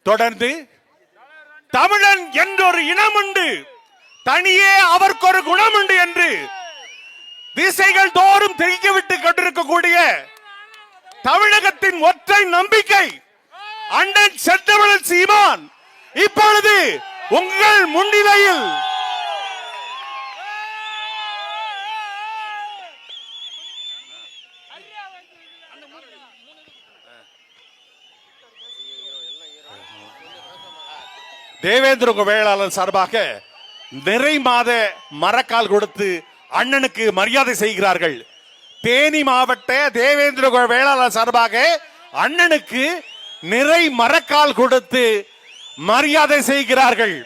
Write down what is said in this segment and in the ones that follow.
தொடர்ந்து தமிழன் என்றொரு இனம் உண்டு, தனியே அவருக்கு ஒரு குணம் உண்டு என்று திசைகள் தோறும் தெரிவித்து கொண்டிருக்கக்கூடிய தமிழகத்தின் ஒற்றை நம்பிக்கை அண்ணன் செந்தமிழன் சீமான் இப்பொழுது உங்கள் முன்னிலையில் தேவேந்திர வேளாளர் சார்பாக நிறை மாத மரக்கால் கொடுத்து அண்ணனுக்கு மரியாதை செய்கிறார்கள். தேனி மாவட்ட தேவேந்திர வேளாளர் சார்பாக அண்ணனுக்கு நிறை மரக்கால் கொடுத்து மரியாதை செய்கிறார்கள்.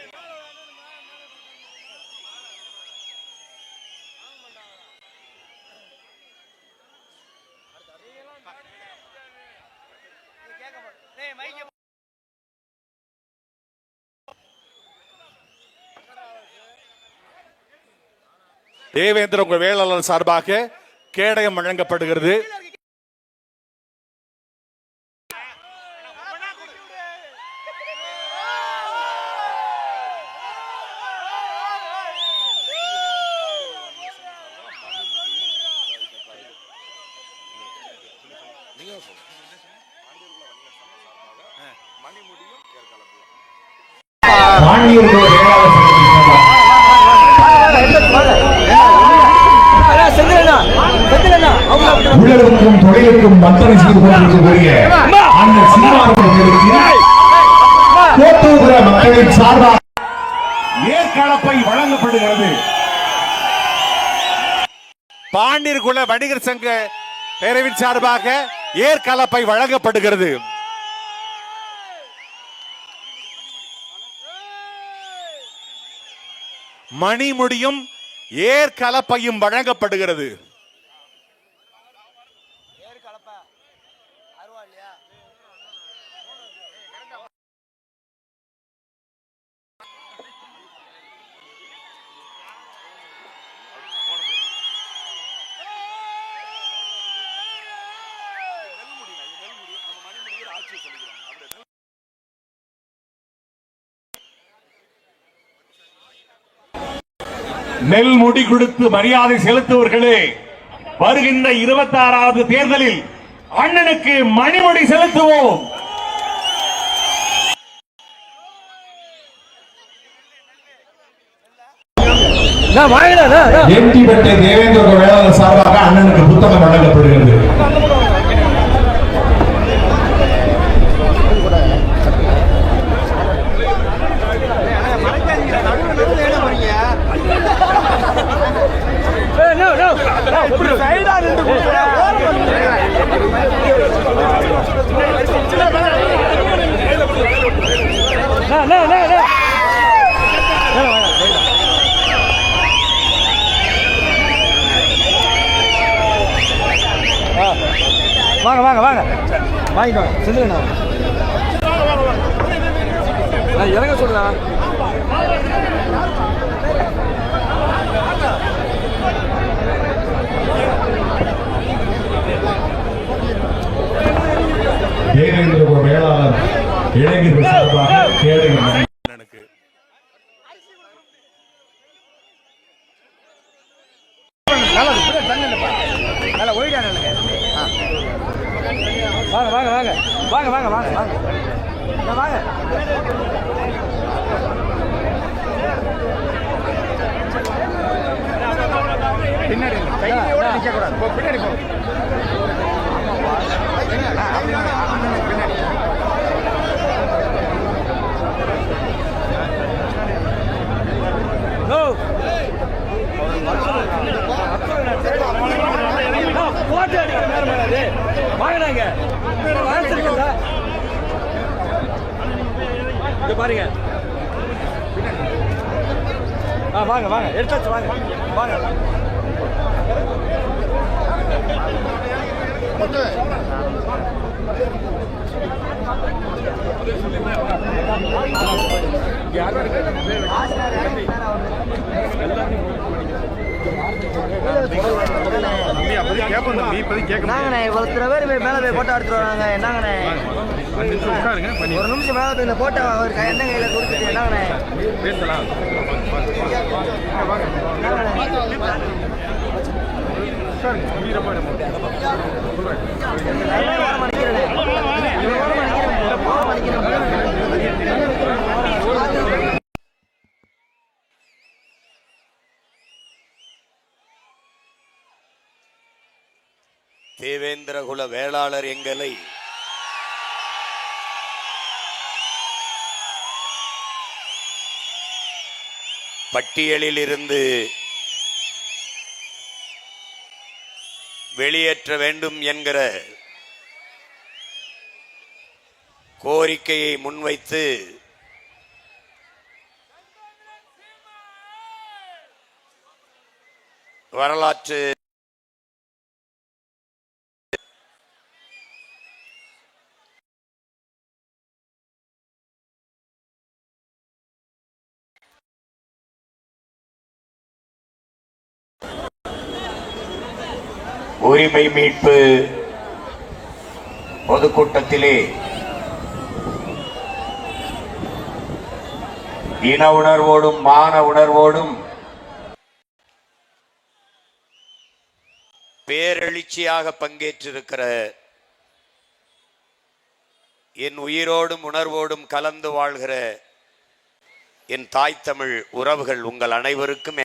தேவேந்திர வேளாளர் சார்பாக கேடயம் வழங்கப்படுகிறது. உள்ளடக்கும் தொழிலுக்கும் மத்தனை செய்து கொண்டிருக்கக்கூடிய அண்ணன் சீமானவர்களுக்கு கோட்டூர் மக்களின் சார்பாக ஏற்கலப்பை வழங்கப்படுகிறது. பாண்டியர் குல வணிகர் சங்க பேரவின் சார்பாக ஏற்கலப்பை வழங்கப்படுகிறது. மணிமுடியும் ஏற்கலப்பையும் வழங்கப்படுகிறது. நெல் முடி கொடுத்து மரியாதை செலுத்துவர்களே, வருகின்ற 26வது தேர்தலில் அண்ணனுக்கு மணிமுடி செலுத்துவோம். எட்டிப்பட்ட தேவேந்திர வேளாளர் சார்பாக அண்ணனுக்கு புத்தகம் வழங்கப்படுகிறது. வாங்க வாங்க வாங்க வாங்கிட்டு வாங்க செஞ்சுருண்ணா இறங்க சொல்லுண்ணா. தேவேந்திர வேளாளர் இளைஞர்கள் சார்பாக கேளுங்க. வாங்க வாங்க வாங்க வாங்க வாங்க வாங்க வாங்க வாங்க பின்னாடி கையோட நிக்க கூடாது, பின்னாடி போ. போட்டு அடிக்கிற நேரம் வாங்கினாங்க பாருங்க. வாங்க வாங்க எடுத்தாச்சு வாங்க வாங்க. யாரு என்னங்கண்ணே இவ்வளோ பேர் போய் மேலே போய் போட்டோ எடுத்துட்டு வராங்க என்னங்கண்ணே ஒரு நிமிஷம் மேலே போய் இந்த போட்டோ அவர் என்ன கையில் கொடுத்துட்டு என்னங்கண்ணே தேவேந்திரகுல வேளாளர் எங்களை பட்டியலில் இருந்து வெளியேற்ற வேண்டும் என்கிற கோரிக்கையை முன்வைத்து வரலாற்று உரிமை மீட்பு பொதுக்கூட்டத்திலே இன உணர்வோடும் மான உணர்வோடும் பேரெழுச்சியாக பங்கேற்றிருக்கிற என் உயிரோடும் உணர்வோடும் கலந்து வாழ்கிற என் தாய் தமிழ் உறவுகள் உங்கள் அனைவருக்கும்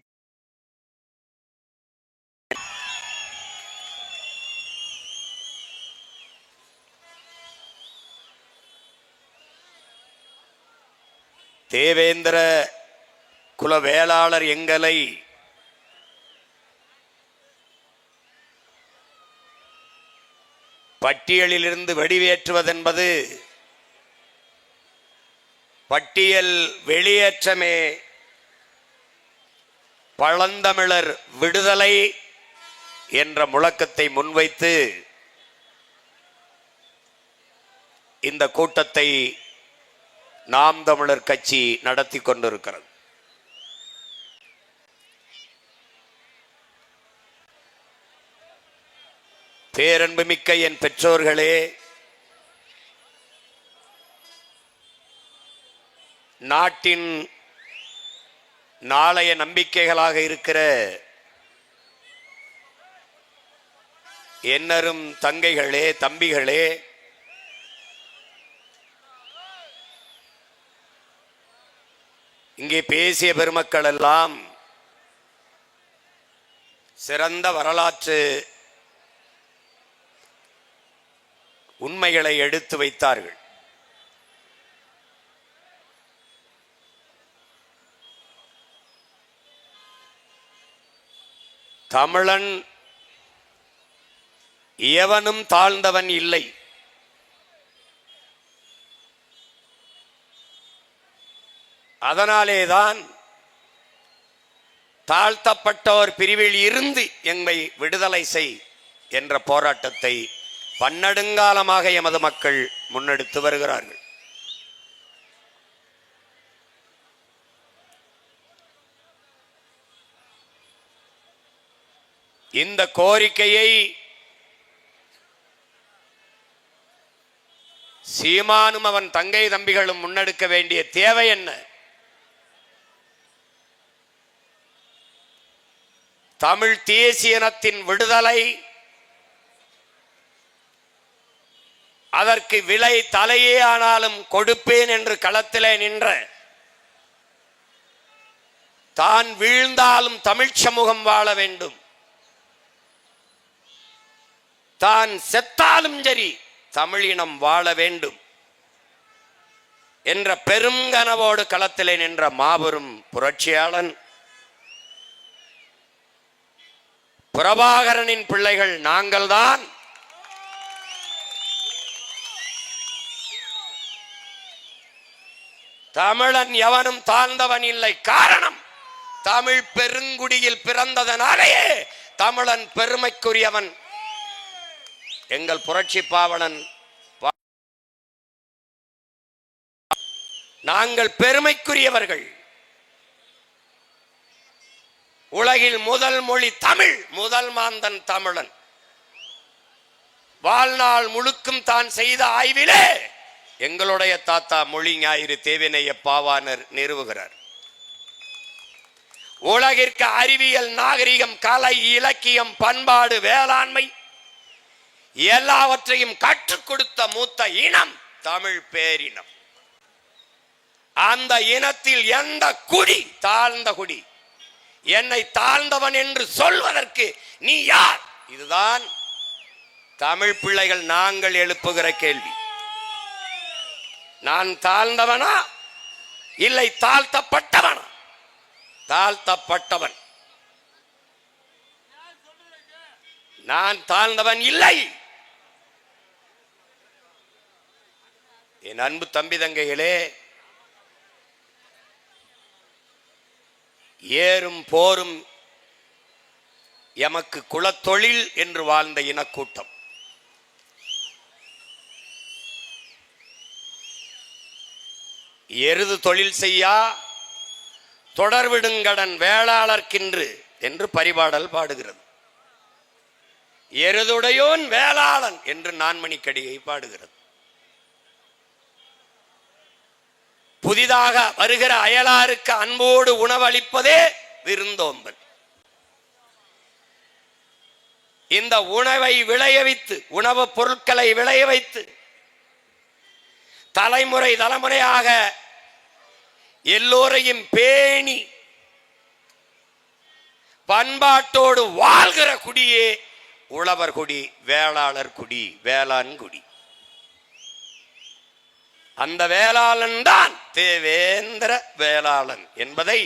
தேவேந்திர குல வேளாளர் எங்களை பட்டியலிலிருந்து வெளியேற்றுவதென்பது பட்டியல் வெளியேற்றமே பழந்தமிழர் விடுதலை என்ற முழக்கத்தை முன்வைத்து இந்த கூட்டத்தை நாம் தமிழர் கட்சி நடத்தி கொண்டிருக்கிறது. பேரன்புமிக்க என் பெற்றோர்களே, நாட்டின் நாளைய நம்பிக்கைகளாக இருக்கிற என்னரும் தங்கைகளே, தம்பிகளே, இங்கே பேசிய பெருமக்கள் எல்லாம் சிறந்த வரலாற்று உண்மைகளை எடுத்து வைத்தார்கள். தமிழன் எவனும் தாழ்ந்தவன் இல்லை. அதனாலேதான் தாழ்த்தப்பட்டோர் பிரிவில் இருந்து எங்களை விடுதலை செய் என்ற போராட்டத்தை பன்னெடுங்காலமாக எமது மக்கள் முன்னெடுத்து வருகிறார்கள். இந்த கோரிக்கையை சீமானும் அவன் தங்கை தம்பிகளும் முன்னெடுக்க வேண்டிய தேவை என்ன? தமிழ் தேசியனத்தின் விடுதலை, அதற்கு விலை தலையே ஆனாலும் கொடுப்பேன் என்று களத்திலே நின்ற, தான் வீழ்ந்தாலும் தமிழ் சமூகம் வாழ வேண்டும், தான் செத்தாலும் சரி தமிழினம் வாழ வேண்டும் என்ற பெரும் கனவோடு களத்திலே நின்ற மாபெரும் புரட்சியாளன் பிரபாகரனின் பிள்ளைகள் நாங்கள்தான். தமிழன் எவனும் தாழ்ந்தவன் இல்லை. காரணம், தமிழ் பெருங்குடியில் பிறந்ததனாலேயே தமிழன் பெருமைக்குரியவன். எங்கள் புரட்சி பாவலன் நாங்கள் பெருமைக்குரியவர்கள். உலகில் முதல் மொழி தமிழ், முதல் மாந்தன் தமிழன். வாழ்நாள் முழுக்கும் தான் செய்த ஆய்விலே எங்களுடைய தாத்தா மொழி ஞாயிறு தேவினைய பாவாணர் நிறுவுகிறார். உலகிற்கு அறிவியல், நாகரிகம், கலை, இலக்கியம், பண்பாடு, வேளாண்மை எல்லாவற்றையும் கற்றுக் கொடுத்த மூத்த இனம் தமிழ் பேரினம். அந்த இனத்தில் எந்த குடி தாழ்ந்த குடி? என்னை தாழ்ந்தவன் என்று சொல்வதற்கு நீ யார்? இதுதான் தமிழ் பிள்ளைகள் நாங்கள் எழுப்புகிற கேள்வி. நான் தாழ்ந்தவனா இல்லை தாழ்த்தப்பட்டவனா? தாழ்த்தப்பட்டவன். நான் தாழ்ந்தவன் இல்லை. என் அன்பு தம்பி தங்கைகளே, ஏறும் போரும் எமக்கு குலத்தொழில் என்று வாழ்ந்த இனக்கூட்டம். எருது தொழில் செய்யா தொடர்விடுங்கடன் வேளாளர்க்கின்று என்று பரிபாடல் பாடுகிறது. எருதுடையோன் வேளாளன் என்று நான்மணிக்கடிகை பாடுகிறது. புதிதாக வருகிற அயலாருக்கு அன்போடு உணவளிப்பதே விருந்தோம்பல். இந்த உணவை விளைய வைத்து, உணவுப் பொருட்களை விளைய வைத்து தலைமுறை தலைமுறையாக எல்லோரையும் பேணி பண்பாட்டோடு வாழ்கிற குடியே உழவர் குடி, வேளாளர் குடி, வேளாண் குடி. அந்த வேளாளன் தான் தேவேந்திர வேளாளன் என்பதை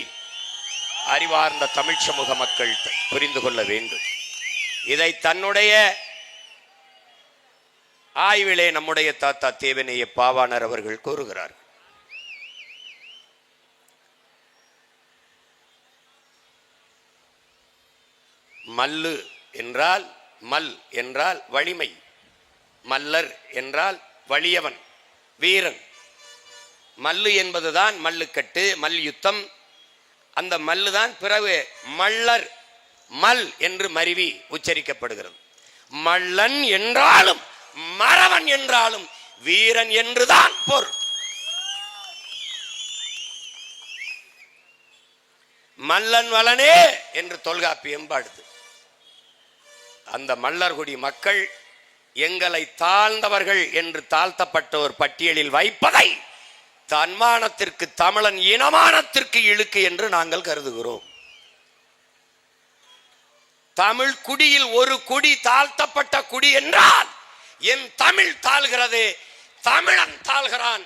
அறிவார்ந்த தமிழ் சமூக மக்கள் புரிந்து கொள்ள வேண்டும். இதை தன்னுடைய ஆய்விலே நம்முடைய தாத்தா தேவனைய பாவாணர் அவர்கள் கூறுகிறார். மல்லு என்றால், மல் என்றால் வலிமை, மல்லர் என்றால் வலியவன், வீரன். மல்லு என்பதுதான் மல்லுக்கட்டு, மல்யுத்தம். அந்த மல்லுதான் பிறகு மல்லர், மல் என்று மருவி உச்சரிக்கப்படுகிறது. மல்லன் என்றாலும் மறவன் என்றாலும் வீரன் என்றுதான் பொருள். மல்லன் வலனே என்று தொல்காப்பியம் பாடுது. அந்த மல்லர்குடி மக்கள் எங்களை தாழ்ந்தவர்கள் என்று தாழ்த்தப்பட்டோர் பட்டியலில் வைப்பதை தன்மானத்திற்கு, தமிழன் இனமானத்திற்கு இழுக்கு என்று நாங்கள் கருதுகிறோம். தமிழ் குடியில் ஒரு குடி தாழ்த்தப்பட்ட குடி என்றால் என் தமிழ் தாழ்கிறது, தமிழன் தாழ்கிறான்.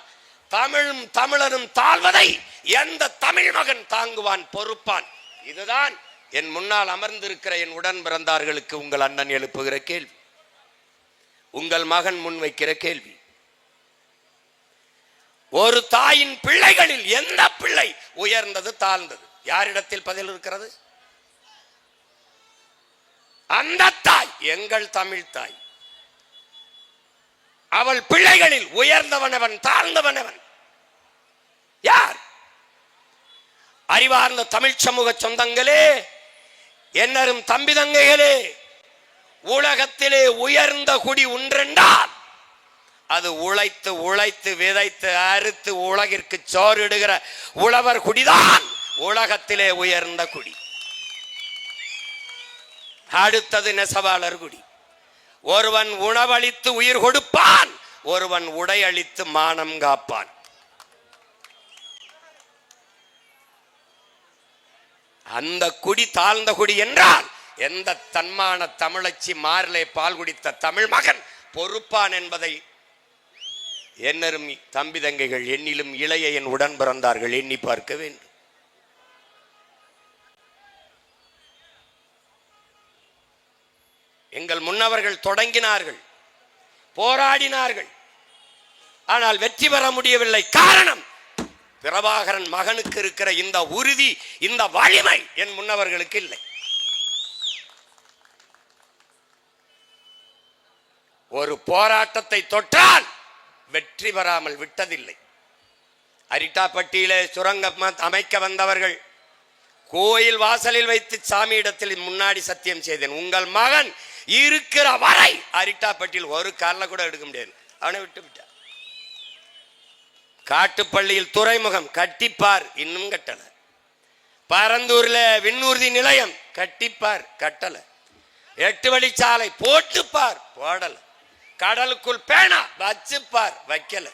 தமிழும் தமிழனும் தாழ்வதை எந்த தமிழ் மகன் தாங்குவான், பொறுப்பான்? இதுதான் என் முன்னால் அமர்ந்திருக்கிற என் உடன் பிறந்தார்களுக்கு உங்கள் அண்ணன் எழுப்புகிற கேள்வி, உங்கள் மகன் முன்வைக்கிற கேள்வி. ஒரு தாயின் பிள்ளைகளில் எந்த பிள்ளை உயர்ந்தது, தாழ்ந்தது? யாரிடத்தில் பதில் இருக்கிறது? அந்த தாய் எங்கள் தமிழ் தாய். அவள் பிள்ளைகளில் உயர்ந்தவனவன், தாழ்ந்தவனவன் யார்? அறிவார்ந்த தமிழ் சமூக சொந்தங்களே, என்னரும் தம்பி தங்கைகளே, உலகத்திலே உயர்ந்த குடி ஒன்றென்றால் அது உழைத்து உழைத்து விதைத்து அறுத்து உலகிற்கு சோறிடுகிற உழவர் குடிதான் உலகத்திலே உயர்ந்த குடி. அடுத்தது நெசவாளர் குடி. ஒருவன் உணவளித்து உயிர் கொடுப்பான், ஒருவன் உடை அளித்து மானம் காப்பான். அந்த குடி தாழ்ந்த குடி என்றால் எந்த தன்மான தமிழச்சி மாரிலே பால் குடித்த தமிழ் மகன் பொறுப்பான் என்பதை என்னரும் தம்பி தங்கைகள், என்னிலும் இளைய என் உடன் பிறந்தார்கள் எண்ணி பார்க்க வேண்டும். எங்கள் முன்னவர்கள் தொடங்கினார்கள், போராடினார்கள், ஆனால் வெற்றி பெற முடியவில்லை. காரணம், பிரபாகரன் மகனுக்கு இருக்கிற இந்த உறுதி, இந்த வலிமை என் முன்னவர்களுக்கு இல்லை. ஒரு போராட்டத்தை தொட்டால் வெற்றி பெறாமல் விட்டதில்லை. அரிட்டாப்பட்டியிலே சுரங்கம் அமைக்க வந்தவர்கள் கோயில் வாசலில் வைத்து சாமியிடத்தில் முன்னாடி சத்தியம் செய்தேன், உங்கள் மகன் இருக்கிற வரை அரிட்டாப்பட்டியில் ஒரு காலில் கூட எடுக்க முடியாது. அவனை விட்டு விட்டார். காட்டுப்பள்ளியில் துறைமுகம் கட்டிப்பார், இன்னும் கட்டல. பரந்தூர்ல விண்ணூர்தி நிலையம் கட்டிப்பார், கட்டல. 8 வழிச்சாலை போட்டுப்பார், போடல. கடலுக்குள் பேனா வச்சுப்பார், வைக்கல.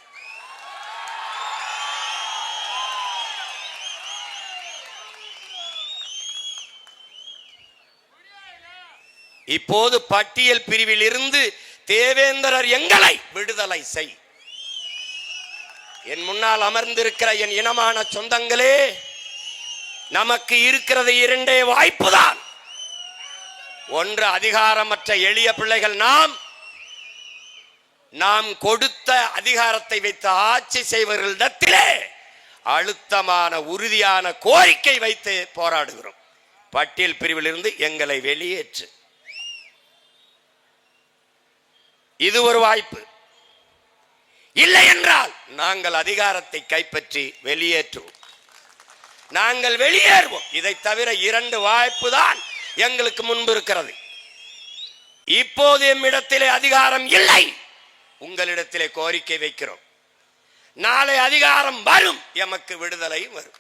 இப்போது பட்டியல் பிரிவில் இருந்து தேவேந்திரர் எங்களை விடுதலை செய். என் முன்னால் அமர்ந்திருக்கிற என் இனமான சொந்தங்களே, நமக்கு இருக்கிறது 2 வாய்ப்புதான். ஒன்று, அதிகாரமற்ற எளிய பிள்ளைகள் நாம் கொடுத்த அதிகாரத்தை வைத்து ஆட்சி செய்வர்களிடத்திலே அழுத்தமான உறுதியான கோரிக்கை வைத்து போராடுகிறோம். பட்டியல் பிரிவில் இருந்து எங்களை வெளியேற்று. இது ஒரு வாய்ப்பு. இல்லை என்றால் நாங்கள் அதிகாரத்தை கைப்பற்றி வெளியேற்றுவோம். நாங்கள் வெளியேறுவோம். இதை தவிர 2 வாய்ப்பு தான் எங்களுக்கு முன்பு இருக்கிறது. இப்போது எம்மிடத்திலே அதிகாரம் இல்லை, உங்களிடத்திலே கோரிக்கை வைக்கிறோம். நாளை அதிகாரம் வரும், எமக்கு விடுதலை வரும்.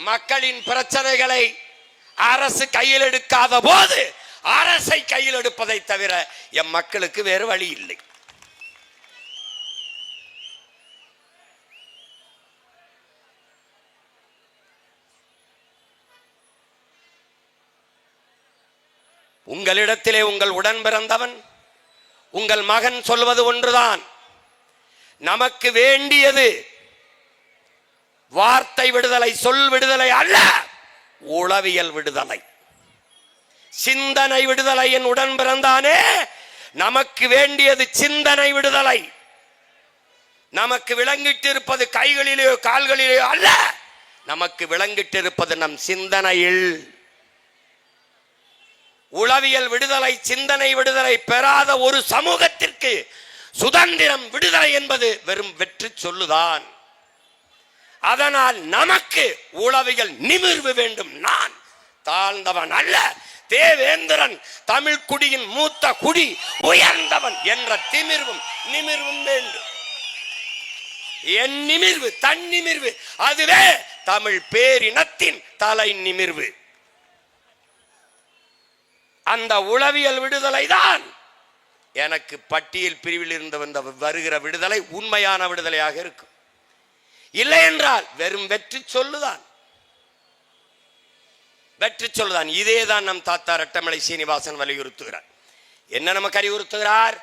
மக்களின் பிரச்சனைகளை அரசு கையில் எடுக்காத போது அரசை கையில் எடுப்பதை தவிர எம் மக்களுக்கு வேறு வழி இல்லை. உங்களிடத்திலே உங்கள் உடன் பிறந்தவன், உங்கள் மகன் சொல்வது ஒன்றுதான். நமக்கு வேண்டியது வார்த்தை விடுதலை, சொல் விடுதலை அல்ல, உளவியல் விடுதலை, சிந்தனை விடுதலை. என் உடன் பிறந்தானே, நமக்கு வேண்டியது சிந்தனை விடுதலை. நமக்கு விளங்கிட்டு இருப்பது கைகளிலேயோ கால்களிலேயோ அல்ல, நமக்கு விளங்கிட்டு இருப்பது நம் சிந்தனையில். உளவியல் விடுதலை, சிந்தனை விடுதலை பெறாத ஒரு சமூகத்திற்கு சுதந்திரம், விடுதலை என்பது வெறும் வெற்றி சொல்லுதான். அதனால் நமக்கு உளவியல் நிமிர்வு வேண்டும். நான் தாழ்ந்தவன் அல்ல, தேவேந்திரன் தமிழ் குடியின் மூத்த குடி, உயர்ந்தவன் என்ற திமிர்வும் நிமிர்வும் வேண்டும். என் நிமிர்வு, தன் நிமிர்வு, அதுவே தமிழ் பேரினத்தின் தலை நிமிர்வு. அந்த உளவியல் விடுதலை தான் எனக்கு பட்டியல் பிரிவில் இருந்து வந்த வருகிற விடுதலை உண்மையான விடுதலையாக இருக்கும். இல்லை என்றால் வெறும் வெற்றி சொல்லுதான், வெற்றி சொல்லுதான். இதேதான் நம் தாத்தா ரெட்டமலை சீனிவாசன் வலியுறுத்துகிறார். என்ன நமக்கு அறிவுறுத்துகிறார்?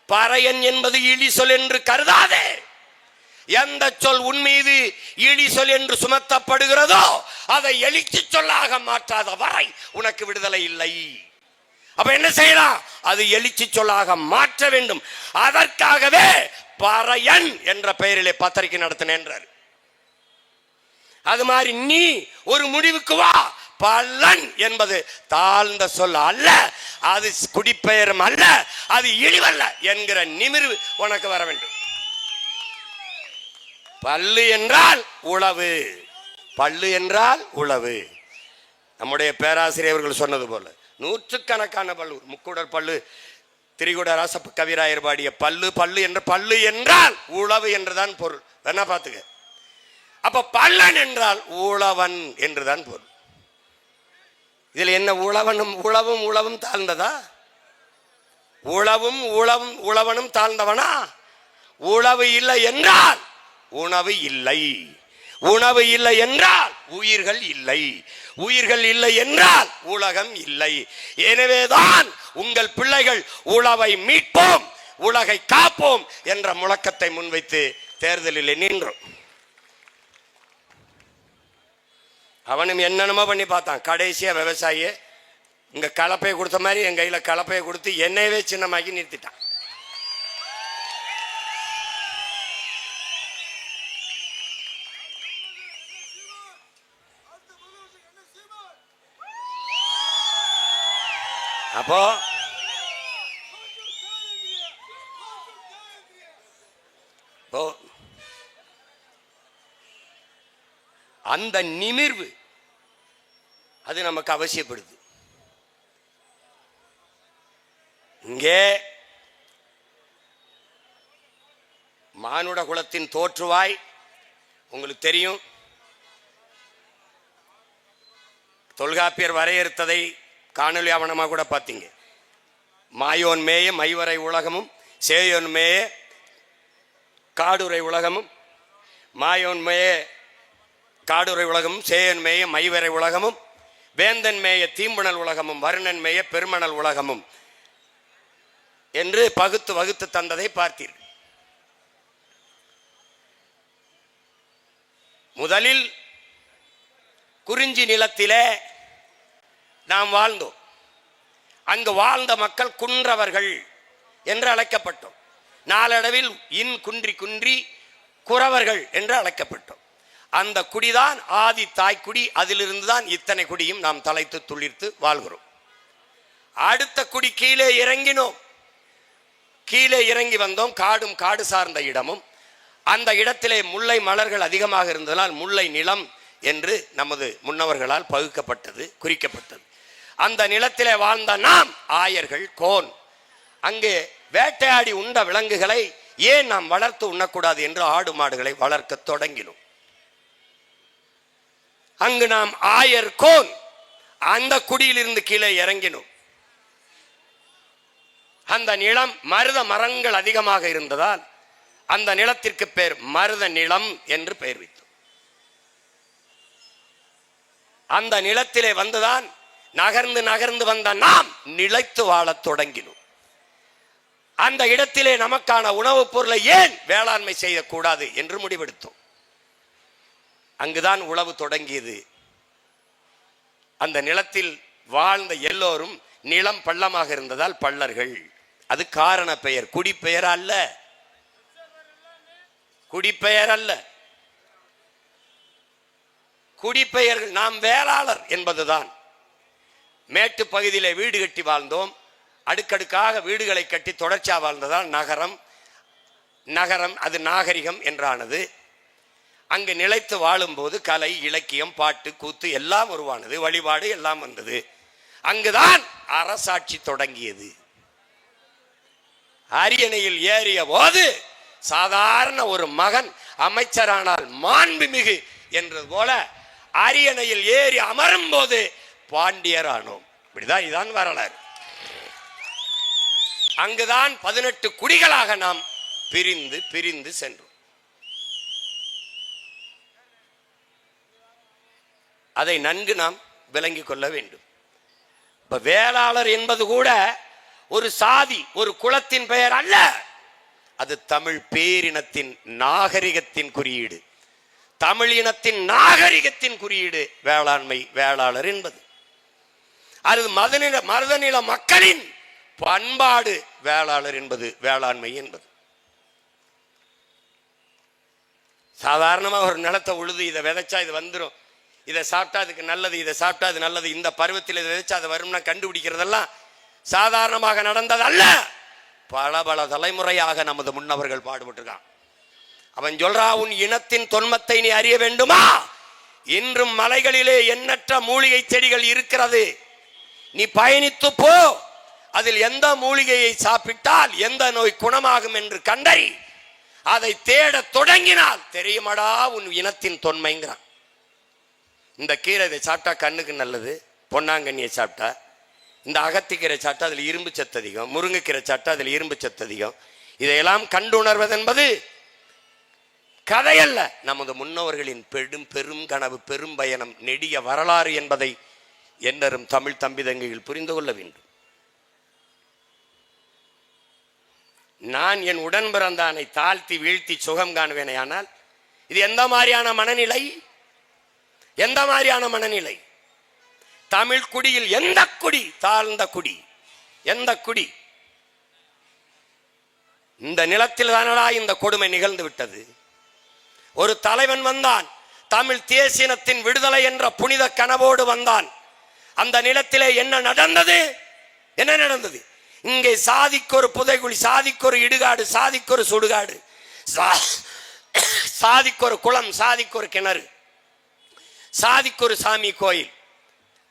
பறையன் என்பது இழி சொல் என்று கருதாதே. எந்த சொல் உன் மீது இழி சொல் என்று சுமத்தப்படுகிறதோ அதை எழுச்சி சொல்லாக மாற்றாத வரை உனக்கு விடுதலை இல்லை. அப்ப என்ன செய்யலாம்? அது எழுச்சி சொல்லாக மாற்ற வேண்டும். அதற்காகவே பறையன் என்ற பெயரிலே பத்திரிகை நடத்தினேன். அது மாதிரி நீ ஒரு முடிவுக்கு வா. பலன் என்பது தாழ்ந்த சொல் அல்ல, அது குடிப்பெயரும் அல்ல, அது இழிவல்ல என்கிற நிமிர்வு உனக்கு வர வேண்டும். பல்லு என்றால் உளவு, பல்லு என்றால் உளவு. நம்முடைய பேராசிரியர்கள் சொன்னது போல நூற்றுக்கணக்கான பல்லு, முக்குடல் பல்லு, திரிகுட ராசப்ப கவிராயர் பாடிய பல்லு, பல்லு என்ற பல்லு என்றால் உளவு என்றுதான் பொருள். என்ன பார்த்துக்க. அப்ப பல்லன் என்றால் உழவன் என்றுதான் பொருள். இதுல என்ன உழவனும் உழவும் உழவும் தாழ்ந்ததா? உழவும் உழவும் உழவனும் தாழ்ந்தவனா? உழவு இல்லை என்றால் உணவு இல்லை, உணவு இல்லை என்றால் உயிர்கள் இல்லை, உயிர்கள் இல்லை என்றால் உலகம் இல்லை. எனவேதான் உங்கள் பிள்ளைகள் உழவை மீட்போம், உலகை காப்போம் என்ற முழக்கத்தை முன்வைத்து தேர்தலில் நின்றோம். அவனும் என்னென்னமோ பண்ணி பார்த்தான். கடைசியா விவசாயிய இங்க கலப்பையை கொடுத்த மாதிரி என் கையில கலப்பையை கொடுத்து என்னையவே சின்னமாக்கி நிறுத்திட்டான். அப்போ அந்த நிமிர்வு அது நமக்கு அவசியப்படுது. இங்கே மானுட குலத்தின் தோற்றுவாய் உங்களுக்கு தெரியும். தொல்காப்பியர் வரையறுத்ததை காணொலி ஆவணமாக கூட பார்த்தீங்க. மாயோன் மேய மைவரை உலகமும், சேயோன் மேய காடுரை உலகமும், மாயோன் மேய காடுரை உலகமும், சேயோன் மேய மைவரை உலகமும், வேந்தன் மேய தீம்புணல் உலகமும், வருணன் மேய பெருமணல் உலகமும் என்று பகுத்து வகுத்து தந்ததை பார்த்தீர்கள். முதலில் குறிஞ்சி நிலத்திலே நாம் வாழ்ந்தோம். அங்கு வாழ்ந்த மக்கள் குன்றவர்கள் என்று அழைக்கப்பட்டோம். நாளடைவில் குன்றி குன்றி குறவர்கள் என்று அழைக்கப்பட்டோம். அந்த குடிதான் ஆதி தாய்க்குடி. அதிலிருந்து தான் இத்தனை குடியும் நாம் தலைத்து துளிர்த்து வாழ்கிறோம். அடுத்த குடி கீழே இறங்கினோம். கீழே இறங்கி வந்தோம். காடும் காடு சார்ந்த இடமும், அந்த இடத்திலே முல்லை மலர்கள் அதிகமாக இருந்ததால் முல்லை நிலம் என்று நமது முன்னவர்களால் பகுக்கப்பட்டது, குறிக்கப்பட்டது. அந்த நிலத்திலே வாழ்ந்த நாம் ஆயர்கள், கோன், அங்கே வேட்டையாடி உண்ட விலங்குகளை ஏன் நாம் வளர்த்து உண்ணக்கூடாது என்று ஆடு மாடுகளை வளர்க்க தொடங்கினோம். அங்கு நாம் ஆயர், கோன், அந்த குடியிலிருந்து கீழே இறங்கினோம். அந்த நிலம் மருத மரங்கள் அதிகமாக இருந்ததால் அந்த நிலத்திற்கு பேர் மருத நிலம் என்று பெயர் வைத்தோம். அந்த நிலத்திலே வந்துதான் நகர்ந்து நகர்ந்து வந்த நாம் நிலைத்து வாழத் தொடங்கினோம். அந்த இடத்திலே நமக்கான உணவுப் பொருளை ஏன் வேளாண்மை செய்யக்கூடாது என்று முடிவெடுத்தோம். அங்குதான் உழவு தொடங்கியது. அந்த நிலத்தில் வாழ்ந்த எல்லோரும் நிலம் பள்ளமாக இருந்ததால் பள்ளர்கள். அது காரண பெயர், குடிப்பெயர் அல்ல. குடிப்பெயர் அல்ல, குடிப்பெயர்கள். நாம் வேளாளர் என்பதுதான். மேட்டு பகுதியிலே வீடு கட்டி வாழ்ந்தோம். அடுக்கடுக்காக வீடுகளை கட்டி தொடர்ச்சியாக வாழ்ந்ததால் நகரம். நகரம் அது நாகரிகம் என்றானது. அங்கு நிலைத்து வாழும்போது கலை, இலக்கியம், பாட்டு, கூத்து எல்லாம் உருவானது. வழிபாடு எல்லாம் வந்தது. அங்குதான் அரசாட்சி தொடங்கியது. அரியணையில் ஏறிய போது சாதாரண ஒரு மகன் அமைச்சரானால் மாண்புமிகு என்றது போல அரியணையில் ஏறி அமரும் போது பாண்டியர் ஆனோம். இப்படிதான் இதான் வரலாறு. அங்குதான் 18 குடிகளாக நாம் பிரிந்து பிரிந்து சென்றோம். அதை நன்கு நாம் விளங்கிக் கொள்ள வேண்டும். இப்ப வேளாளர் என்பது கூட ஒரு சாதி, ஒரு குலத்தின் பெயர் அல்ல. அது தமிழ் பேரினத்தின் நாகரிகத்தின் குறியீடு. தமிழ் இனத்தின் நாகரிகத்தின் குறியீடு வேளாண்மை, வேளாளர் என்பது. அது மருதநில மக்களின் பண்பாடு வேளாளர் என்பது, வேளாண்மை என்பது. சாதாரணமாக ஒரு நிலத்தை உழுது இதை விதைச்சா இது வந்துடும், இதை சாப்பிட்டா அதுக்கு நல்லது, இதை சாப்பிட்டா அது நல்லது, இந்த பருவத்தில் இதை விதைச்சா அது வரும்னா கண்டுபிடிக்கிறதெல்லாம் சாதாரணமாக நடந்தது அல்ல. பல பல தலைமுறையாக நமது முன்னவர்கள் பாடுபட்டிருக்கான். அவன் சொல்றா, உன் இனத்தின் தொன்மத்தை நீ அறிய வேண்டுமா? இன்றும் மலைகளிலே எண்ணற்ற மூலிகை செடிகள் இருக்கிறது. நீ பயணித்து போ. அதில் எந்த மூலிகையை சாப்பிட்டால் எந்த நோய் குணமாகும் என்று கண்டறி அதை தேட தொடங்கினால் தெரியுமாடா உன் இனத்தின் தொன்மைங்கிறான். இந்த கீரை இதை சாப்பிட்டா கண்ணுக்கு நல்லது, பொன்னாங்கண்ணியை சாப்பிட்டா. இந்த அகத்திக்கீரை சாப்பிட்டா அதில் இரும்பு சத்து அதிகம், முருங்கைக்கீரை சாப்பிட்டா அதில் இரும்பு சத்து அதிகம். இதையெல்லாம் கண்டுணர்வது என்பது கதையல்ல, நமது முன்னோர்களின் பெரும் கனவு, பெரும் பயணம், நெடிய வரலாறு என்பதை என்னரும் தமிழ் தம்பி தங்கைகள் புரிந்து கொள்ள வேண்டும். நான் என் உடன் பிறந்தானை தாழ்த்தி வீழ்த்தி சுகம் காணுவேனே. ஆனால் இது எந்த மாதிரியான மனநிலை? எந்த மாதிரியான மனநிலை? தமிழ் குடியில் எந்த குடி தாழ்ந்த குடி? எந்த குடி? இந்த நிலத்தில் தானடா இந்த கொடுமை நிகழ்ந்து விட்டது. ஒரு தலைவன் வந்தான், தமிழ் தேசியத்தின் விடுதலை என்ற புனித கனவோடு வந்தான். அந்த நிலத்திலே என்ன நடந்தது? என்ன நடந்தது? இங்கே சாதிக்கு ஒரு புதைகுழி, சாதிக்கு ஒரு இடுகாடு, சாதிக்கு ஒரு சுடுகாடு, சாதிக்கு ஒரு குளம், சாதிக்கு ஒரு கிணறு. சாதிக்கு ஒரு சாமி கோயில்.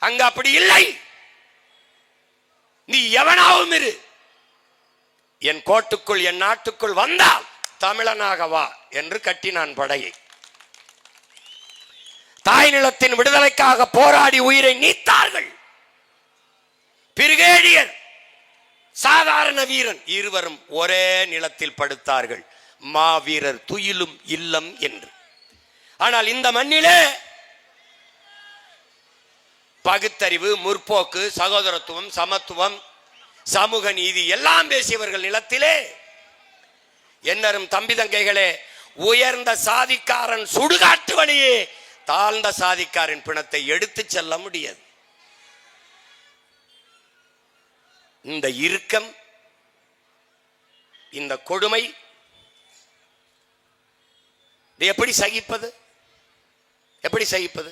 அங்க அப்படி இல்லை. நீ எவனாவும் இரு, என் கோட்டுக்குள் என் நாட்டுக்குள் வந்தால் தமிழனாக வா என்று கட்டினான் படையை. தாய் நிலத்தின் விடுதலைக்காக போராடி உயிரை நீத்தார்கள். பிரிகேடியர், சாதாரண வீரன், இருவரும் ஒரே நிலத்தில் படுத்தார்கள். மாவீரர் துயிலும் இல்லம் என்று. ஆனால் இந்த மண்ணிலே பகுத்தறிவு, முற்போக்கு, சகோதரத்துவம், சமத்துவம், சமூக நீதி எல்லாம் பேசியவர்கள் நிலத்திலே என்னரும் தம்பி தங்கைகளே, உயர்ந்த சாதிக்காரன் சுடுகாட்டு வழியே தாழ்ந்த சாதிக்காரன் பிணத்தை எடுத்து செல்ல முடியாது. இந்த இறுக்கம், இந்த கொடுமை எப்படி சகிப்பது? எப்படி சகிப்பது?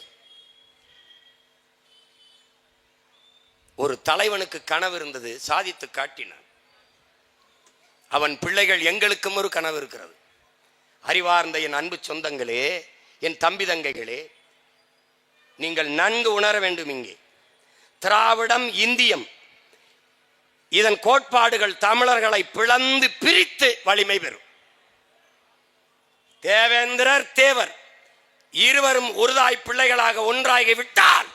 ஒரு தலைவனுக்கு கனவு இருந்தது, சாதித்து காட்டினான். அவன் பிள்ளைகள், எங்களுக்கும் ஒரு கனவு இருக்கிறது. அறிவார்ந்த என் அன்பு சொந்தங்களே, என் தம்பி தங்கைகளே, நீங்கள் நன்கு உணர வேண்டும். இங்கே திராவிடம், இந்தியம், இதன் கோட்பாடுகள் தமிழர்களை பிளந்து பிரித்து வலிமை பெறும். தேவேந்திரர், தேவர் இருவரும் ஒருதாய் பிள்ளைகளாக ஒன்றாகி விட்டால்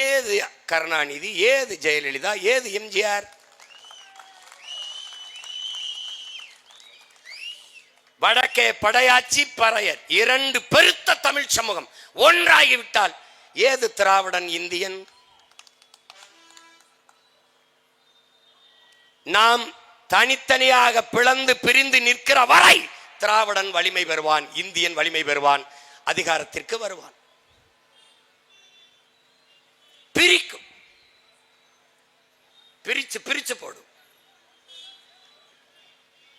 ஏது கருணாநிதி, ஏது ஜெயலலிதா, ஏது எம்ஜிஆர்? வடக்கே படையாச்சி, பறையர், இரண்டு பெருத்த தமிழ் சமூகம் ஒன்றாகிவிட்டால் ஏது திராவிடன், இந்தியன்? நாம் தனித்தனியாக பிளந்து பிரிந்து நிற்கிற வரை திராவிடன் வலிமை பெறுவான், இந்தியன் வலிமை பெறுவான், அதிகாரத்திற்கு வருவான். பிரிக்கும், பிரிச்சு பிரிச்சு போடும்.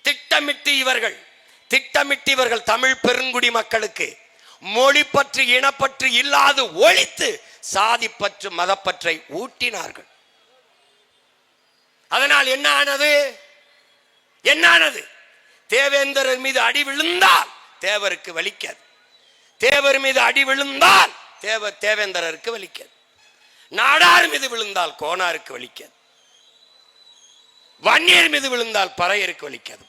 திட்டமிட்டு இவர்கள் தமிழ் பெருங்குடி மக்களுக்கு மொழி பற்று, இனப்பற்று இல்லாது ஒழித்து சாதிப்பற்று, மதப்பற்றை ஊட்டினார்கள். அதனால் என்ன ஆனது? தேவேந்திரர் மீது அடி விழுந்தால் தேவருக்கு வலிக்காது. தேவர் மீது அடி விழுந்தால் தேவேந்திரருக்கு வலிக்காது. நாடார் மீது விழுந்தால் கோனாருக்கு வலிக்காது. வன்னியர் மீது விழுந்தால் பறையருக்கு வலிக்காது.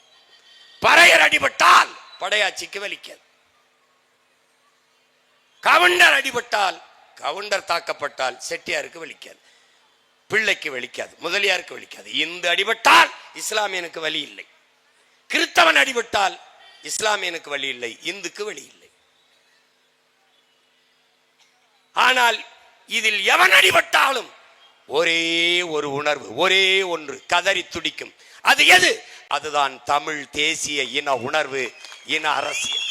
பறையர் அடிபட்டால் படையாட்சிக்கு வலிக்காது. கவுண்டர் அடிபட்டால், கவுண்டர் தாக்கப்பட்டால் செட்டியாருக்கு வலிக்காது, பிள்ளைக்கு வலிக்காது, முதலியாருக்கு வலிக்காது. இந்து அடிபட்டால் இஸ்லாமியனுக்கு வலி இல்லை. கிறிஸ்தவன் அடிபட்டால் இஸ்லாமியனுக்கு வழி இல்லை, இந்துக்கு வழி இல்லை. ஆனால் இதில் எவன் அடிபட்டாலும் ஒரே ஒரு உணர்வு, ஒரே ஒன்று கதறி துடிக்கும். அது எது? அதுதான் தமிழ் தேசிய இன உணர்வு, இன அரசியல்.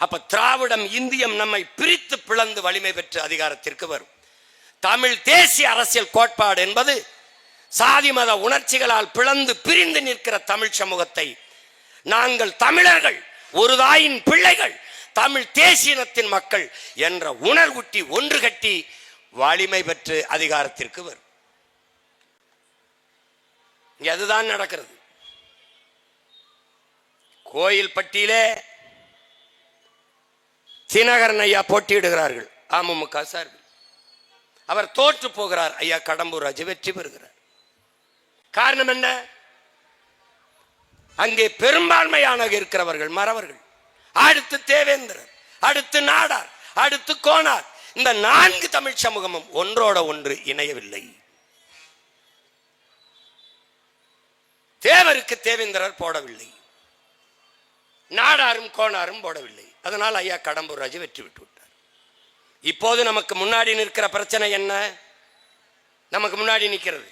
அப்ப திராவிடம், இந்தியம் நம்மை பிரித்து பிளந்து வலிமை பெற்று அதிகாரத்திற்கு வரும். தமிழ் தேசிய அரசியல் கோட்பாடு என்பது சாதி மத உணர்ச்சிகளால் பிளந்து பிரிந்து நிற்கிற தமிழ் சமூகத்தை நாங்கள் தமிழர்கள், ஒரு தாயின் பிள்ளைகள், தமிழ் தேசியத்தின் மக்கள் என்ற உணர்வுட்டி ஒன்று கட்டி வலிமை பெற்று அதிகாரத்திற்கு வரும். அதுதான் நடக்கிறது. கோயில்பட்டியிலே தினகரன் ஐயா போட்டியிடுகிறார்கள் அமமுக சார்பில். அவர் தோற்று போகிறார். ஐயா கடம்பூர் ராஜு வெற்றி பெறுகிறார். காரணம் என்ன? அங்கே பெரும்பான்மையான இருக்கிறவர்கள் மறவர்கள், அடுத்து தேவேந்திரர், அடுத்து நாடார், அடுத்து கோனார். இந்த 4 தமிழ் சமூகமும் ஒன்றோட ஒன்று இணையவில்லை. தேவருக்கு தேவேந்திரர் போடவில்லை, நாடாரும் கோனாரும் போடவில்லை. அதனால் ஐயா கடம்பூர் ராஜு வெற்றி பெற்று விட்டார். இப்போது நமக்கு முன்னாடி நிற்கிற பிரச்சனை என்ன? நமக்கு முன்னாடி நிற்கிறது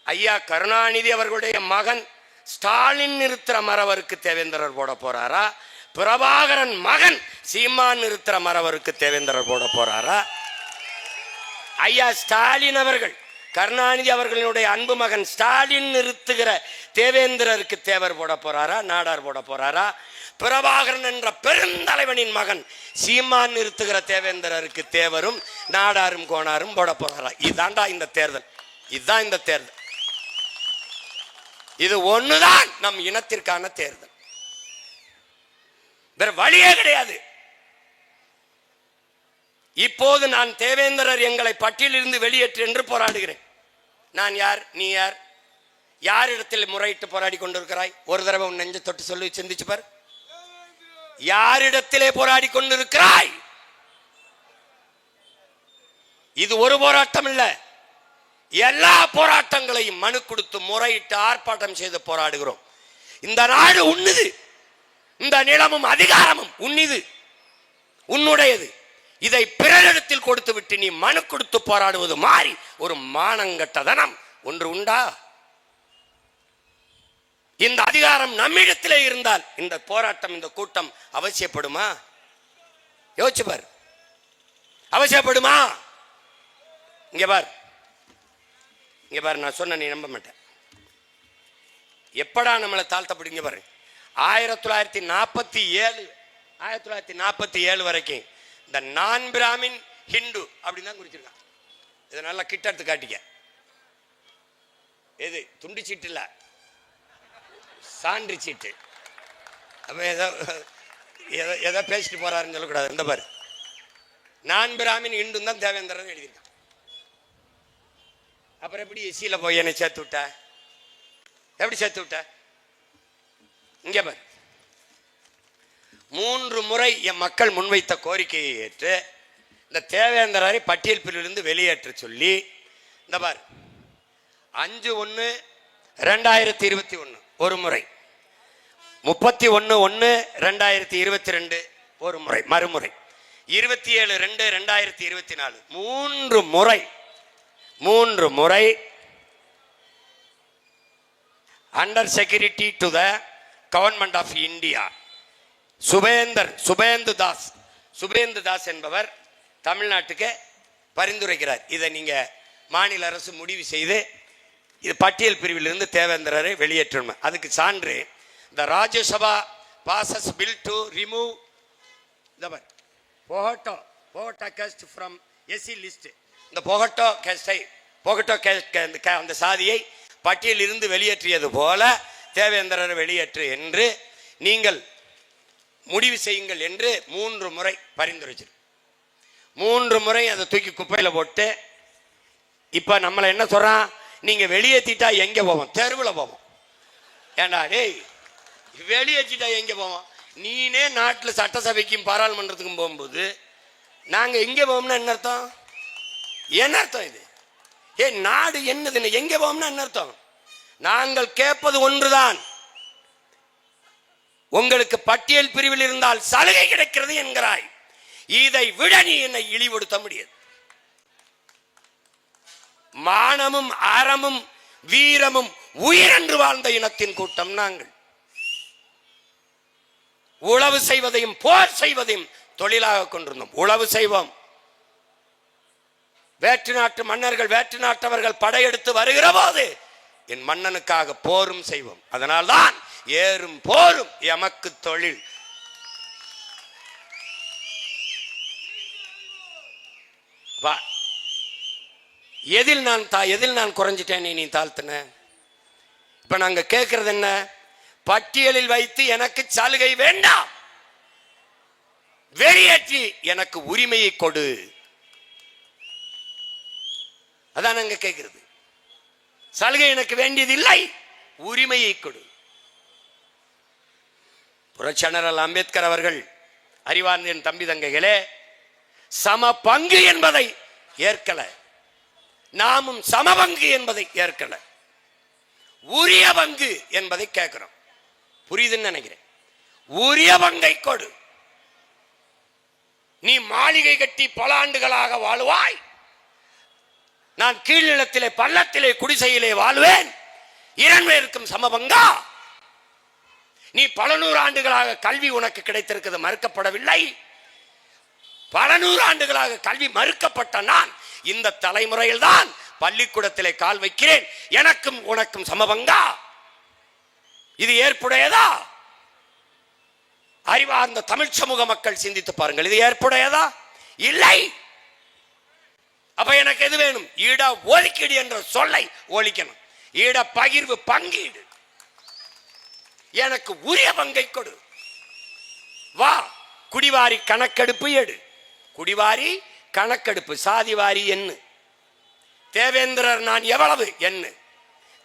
ஐயா கருணாநிதி அவர்களுடைய மகன் ஸ்டாலின் நிறுத்துற மறவருக்கு தேவேந்திரர் போட போறாரா? பிரபாகரன் மகன் சீமான் நிறுத்துற மறவருக்கு தேவேந்திரர் போட போறாரா? ஐயா ஸ்டாலின் அவர்கள், கருணாநிதி அவர்களுடைய அன்பு மகன் ஸ்டாலின் நிறுத்துகிற தேவேந்திரருக்கு தேவர் போட போறாரா? நாடார் போட போறாரா? பிரபாகரன் என்ற பெருந்தலைவனின் மகன் சீமான் நிறுத்துகிற தேவேந்திரருக்கு தேவரும் நாடாரும் கோனாரும் போட போறாரா? இதுதான்டா இந்த தேர்தல். இதுதான் இந்த தேர்தல். இது ஒண்ணுதான் நம் இனத்திற்கான தேர்தல். வேற வழியே கிடையாது. இப்போது நான் தேவேந்திரர் எங்களை பட்டியலிருந்து வெளியேற்று என்று போராடுகிறேன். நான் யார், நீ யார்? யாரிடத்தில் முறையிட்டு போராடி கொண்டிருக்கிறாய்? ஒரு தடவை உன் நெஞ்ச தொட்டு சொல்லி சிந்திச்சு பார். யாரிடத்திலே போராடி கொண்டிருக்கிறாய்? இது ஒரு போராட்டம் இல்ல, எல்லா போராட்டங்களையும் மனு கொடுத்து முறையிட்டு ஆர்ப்பாட்டம் செய்து போராடுகிறோம். இந்த நாடு உன்னுது, இந்த நிலமும் அதிகாரமும் உன்னிது, உன்னுடையது. இதை பிறரிடத்தில் கொடுத்து விட்டு நீ மனு கொடுத்து போராடுவது மாறி ஒரு மானங்கட்டதனம் ஒன்று உண்டா? இந்த அதிகாரம் நம்மிடத்திலே இருந்தால் இந்த போராட்டம், இந்த கூட்டம் அவசியப்படுமா? யோசிச்சு பார், அவசியப்படுமா? இங்க பார், இங்க பாரு, நான் சொன்ன நீ நம்ப மாட்டேன். எப்படா நம்மளை தாழ்த்தப்படுங்க பாரு. 1947 வரைக்கும் இந்த நான் பிராமின் ஹிந்து அப்படின்னு தான் குறிச்சிருக்கான். இதை நல்லா கிட்ட எடுத்து காட்டிக்க. எது துண்டு சீட்டு இல்ல, சான்று சீட்டு. அப்ப ஏதோ பேசிட்டு போறாருன்னு சொல்லக்கூடாது. இந்த பாரு, நான் பிராமின் ஹிந்து தான் தேவேந்திரன் எழுதியிருக்கான். அப்புறம் எப்படி எஸ்சியில போய் என்னை சேர்த்து விட்ட? எப்படி சேர்த்து விட்ட? இங்க பாரு, 3 முறை என் மக்கள் முன்வைத்த கோரிக்கையை ஏற்று இந்த தேவேந்திரரை பட்டியல் பிரிவிலிருந்து வெளியேற்ற சொல்லி, இந்த பாரு 5/1/2021 ஒரு முறை, 31/1/2022 ஒரு முறை, மறுமுறை 27/2/2024 3 முறை under security to the government of India. Subhendu Das என்பவர் தமிழ்நாட்டுக்கு பரிந்துரைக்கிறார். இதை நீங்க மாநில அரசு முடிவு செய்து இது பட்டியல் பிரிவிலிருந்து தேவேந்திரரை வெளியேற்றணும். அதுக்கு சான்று the Rajya Sabha passes bill to remove the Pogoto caste from SC list. இந்த போகட்டோ அந்த சாதியை பட்டியலில் இருந்து வெளியேற்றியது போல தேவேந்திரரை வெளியேற்று என்று நீங்கள் முடிவு செய்யுங்கள் என்று 3 முறை பரிந்துரைச்சு 3 முறை அதை தூக்கி குப்பையில போட்டு இப்ப நம்மளை என்ன சொல்றான்? நீங்க வெளியேற்றிட்டா எங்க போவோம்? தெருவில் போவோம். ஏண்டா டேய், வெளியேற்றிட்டா எங்க போவோம்? நீனே நாட்டில் சட்டசபைக்கும் பாராளுமன்றத்துக்கும் போகும்போது நாங்க எங்க போவோம்னா என்ன அர்த்தம்? என்ன அர்த்தம் இது? நாடு என்னது? எங்க போவோம்னா என்ன அர்த்தம்? நாங்கள் கேட்பது ஒன்றுதான், உங்களுக்கு பட்டியல் பிரிவில் இருந்தால் சலுகை கிடைக்கிறது என்கிறாய். இதை விட நீ என்னை இழிவுபடுத்த முடியாது. மானமும் அறமும் வீரமும் உயிரென்று வாழ்ந்த இனத்தின் கூட்டம் நாங்கள். உழவு செய்வதையும் போர் செய்வதையும் தொழிலாக கொண்டிருந்தோம். உழவு செய்வோம். வேற்று நாட்டு மன்னர்கள், வேற்று நாட்டவர்கள் படையெடுத்து வருகிற போது என் மன்னனுக்காக போரும் செய்வோம். அதனால்தான் ஏறும் போரும் எமக்கு தொழில். எதில் நான் குறைஞ்சிட்டேன், நீ தாழ்த்தின? இப்ப நாங்க கேட்கறது என்ன? பட்டியலில் வைத்து எனக்கு சலுகை வேண்டாம், வெளியேற்றி எனக்கு உரிமையை கொடு. அதான் நாங்க கேட்கிறது. சலுகை எனக்கு வேண்டியது இல்லை, உரிமையை கொடு. புரட்சியாளர் அம்பேத்கர் அவர்கள், அறிவார்ந்த என் தம்பி தங்கைகளே, சம பங்கு என்பதை ஏற்கல, நாமும் சமபங்கு என்பதை ஏற்கல, உரிய பங்கு என்பதை கேட்கிறோம். புரியுதுன்னு நினைக்கிறேன். உரிய பங்கை கொடு. நீ மாளிகை கட்டி பல ஆண்டுகளாக வாழுவாய், நான் கீழ்நிலத்திலே பள்ளத்திலே குடிசையிலே வாழ்வேன். இரண்டிற்கும் சமபங்கா? நீ பல 100 ஆண்டுகளாக கல்வி உனக்கு கிடைத்திருக்கிறது, மறுக்கப்படவில்லை. பல 100 ஆண்டுகளாக கல்வி மறுக்கப்பட்ட நான் இந்த தலைமுறையில் தான் பள்ளிக்கூடத்திலே கால் வைக்கிறேன். எனக்கும் உனக்கும் சமபங்கா? இது ஏற்புடையதா? அறிவார்ந்த தமிழ் சமூக மக்கள் சிந்தித்து பாருங்கள், இது ஏற்புடையதா? இல்லை. அப்ப எனக்கு எது வேணும்? இட ஒதுக்கீடு என்ற சொல்லை ஒழிக்கணும். இட பகிர்வு, பங்கீடு. எனக்கு உரிய பங்கை கொடு. வா குடிவாரி கணக்கெடுப்பு எடு. குடிவாரி கணக்கெடுப்பு சாதிவாரி எண்ணு. தேவேந்திரர் நான் எவ்வளவு எண்ணு,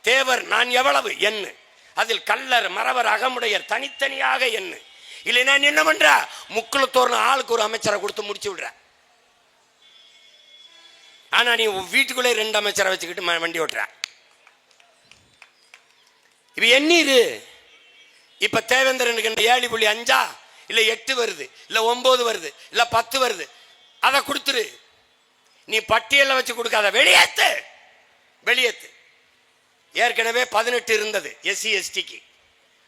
தேவர் நான் எவ்வளவு எண்ணு, அதில் கள்ளர் மறவர் அகமுடையர் தனித்தனியாக எண்ணு. இல்லைன்னா என்ன பண்ற, முக்குளத்தோர்னு ஆளுக்கு ஒரு அமைச்சரை கொடுத்து முடிச்சு விடுற. ஆனா நீ வீட்டுக்குள்ளே 2 அமைச்சரை வச்சுக்கிட்டு வண்டி ஓட்டுற. இப்ப எண்ணீரு. இப்ப தேவேந்திரனுக்கு 7.5 இல்ல 8 வருது, இல்ல 9 வருது, இல்ல 10 வருது, அதை கொடுத்துரு. நீ பட்டியல வச்சு கொடுக்காத, வெளியேத்து வெளியேத்து. ஏற்கனவே 18 இருந்தது எஸ்சி எஸ்டிக்கு,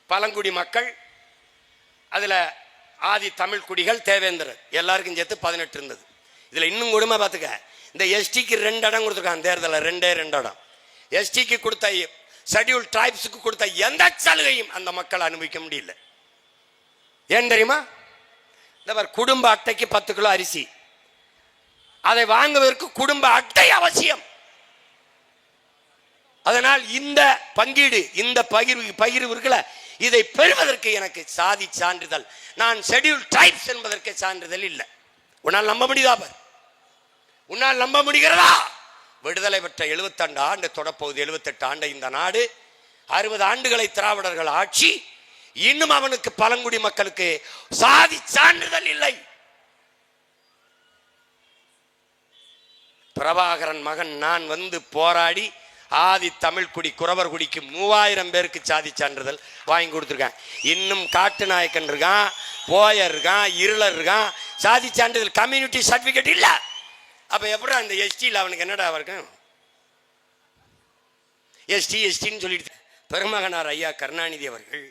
பழங்குடி மக்கள், அதுல ஆதி தமிழ் குடிகள், தேவேந்திரர் எல்லாருக்கும் சேர்த்து 18 இருந்தது. இதுல இன்னும் கொடுமை பார்த்துக்க, இந்த எஸ்டிக்கு 2 இடம் கொடுத்துருக்காங்க தேர்தலில், 2 இடம். எஸ்டிக்கு கொடுத்த, ஷெட்யூல் டிரைப்ஸுக்கு கொடுத்த எந்த சலுகையும் அந்த மக்கள் அனுபவிக்க முடியல. ஏன் தெரியுமா? இந்த குடும்ப அட்டைக்கு 10 கிலோ அரிசி, அதை வாங்குவதற்கு குடும்ப அட்டை அவசியம். அதனால் இந்த பங்கீடு, இந்த பகிர்வு இருக்குல்ல, இதை பெறுவதற்கு எனக்கு சாதி சான்றிதழ், நான் ஷெட்யூல் டிரைப்ஸ் என்பதற்கு சான்றிதழ் இல்லை. உன்னால் நம்ப முடியுதா? உன்னால் நம்ப முடிகிறதா? விடுதலை பெற்ற 72 ஆண்டு தொடப்போகுது, 78 ஆண்டு இந்த நாடு, 60 ஆண்டுகளை திராவிடர்கள் ஆட்சி, இன்னும் அவனுக்கு பழங்குடி மக்களுக்கு சாதி சான்றிதழ் இல்லை. பிரபாகரன் மகன் நான் வந்து போராடி ஆதி தமிழ் குடி குறவர் குடிக்கு 3000 பேருக்கு சாதி சான்றிதழ் வாங்கி கொடுத்துருக்கேன். இன்னும் காட்டு நாயக்கன் இருக்கான், போயர் இருக்கான், இருளர் இருக்கான், சாதி சான்றிதழ் கம்யூனிட்டி சர்டிபிகேட் இல்ல. அப்ப எப்படி அந்த எஸ்டியில் அவனுக்கு என்னடா இருக்கும்? எஸ்டின்னு சொல்லிட்டு பெருமகனார் ஐயா கருணாநிதி அவர்கள்,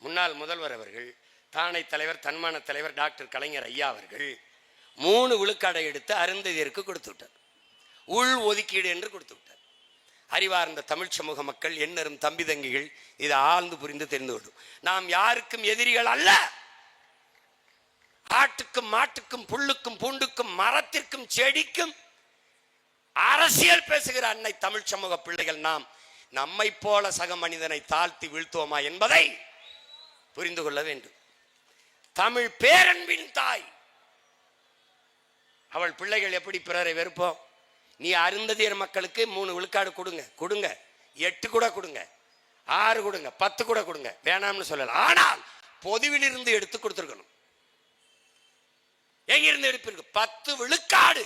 முன்னாள் முதல்வர் அவர்கள், தானை தலைவர், தன்மான தலைவர் டாக்டர் கலைஞர் ஐயா அவர்கள் 3 விழுக்காடை எடுத்து அருந்ததியருக்கு கொடுத்து விட்டார். உள் ஒதுக்கீடு என்று கொடுத்து விட்டார். அறிவார்ந்த தமிழ் சமூக மக்கள், எண்ணரும் தம்பி தங்கிகள் இதை ஆழ்ந்து புரிந்து தெரிந்து கொள்ளும். நாம் யாருக்கும் எதிரிகள் அல்ல. ஆட்டுக்கும் மாட்டுக்கும் புல்லுக்கும் பூண்டுக்கும் மரத்திற்கும் செடிக்கும் அரசியல் பேசுகிற அன்னை தமிழ் சமூக பிள்ளைகள் நாம் நம்மை போல சக மனிதனை தாழ்த்தி வீழ்த்துவோமா என்பதை புரிந்து கொள்ள வேண்டும். தமிழ் பேரன்பின் தாய் அவள் பிள்ளைகள் எப்படி பிறரை வெறுப்போம்? நீ அருந்ததியர் மக்களுக்கு 3 விழுக்காடு கொடுங்க, 8 கூட கொடுங்க, 6 கொடுங்க, 10 கூட கொடுங்க, வேணாம்னு சொல்லலாம். ஆனால் பொதுவில் இருந்து எடுத்து கொடுத்துருக்கணும். எங்கிருந்து எடுப்பிருக்கு? 10 விழுக்காடு.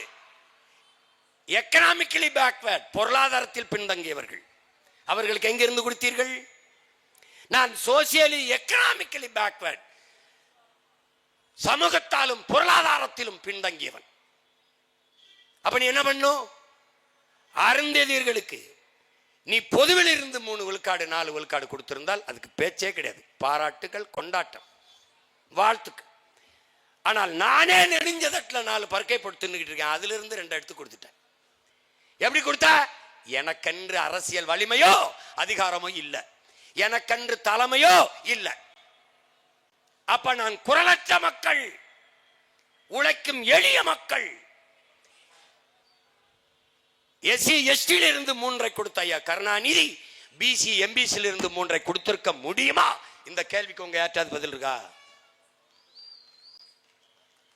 எக்கனாமிக்கலி பேக்வர்ட், பொருளாதாரத்தில் பின்தங்கியவர்கள், அவர்களுக்கு எங்கிருந்து கொடுத்தீர்கள்? நான் சோசியலி எக்கனாமிக்கலி பேக்வர்ட், சமூகத்தாலும் பொருளாதாரத்திலும் பின்தங்கியவன். அப்ப நீ என்ன பண்ணும்? அருந்ததியர்களுக்கு நீ பொதுவில் இருந்து 3 விழுக்காடு 4 விழுக்காடு கொடுத்திருந்தால் அதுக்கு பேச்சே கிடையாது. பாராட்டுகள், கொண்டாட்டம், வாழ்த்துக்கள். ஆனால் நானே நெடுஞ்சதட்டில் 4 பருக்கை போட்டு தின்னுக்கிட்டு இருக்கேன். அதுல இருந்து 2 எடுத்து கொடுத்துட்டேன். எப்படி கொடுத்த? எனக்கென்று அரசியல் வலிமையோ அதிகாரமோ இல்லை, எனக்கென்று தலைமையோ இல்லை. அப்ப நான் குரலற்ற மக்கள், உழைக்கும் எளிய மக்கள், எஸ்சி எஸ்டியில் இருந்து 3 கொடுத்த ஐயா கருணாநிதி பிசி எம்பிசியில் இருந்து 3 கொடுத்திருக்க முடியுமா? இந்த கேள்விக்கு உங்க யார்ட்டாவது பதில் இருக்கா?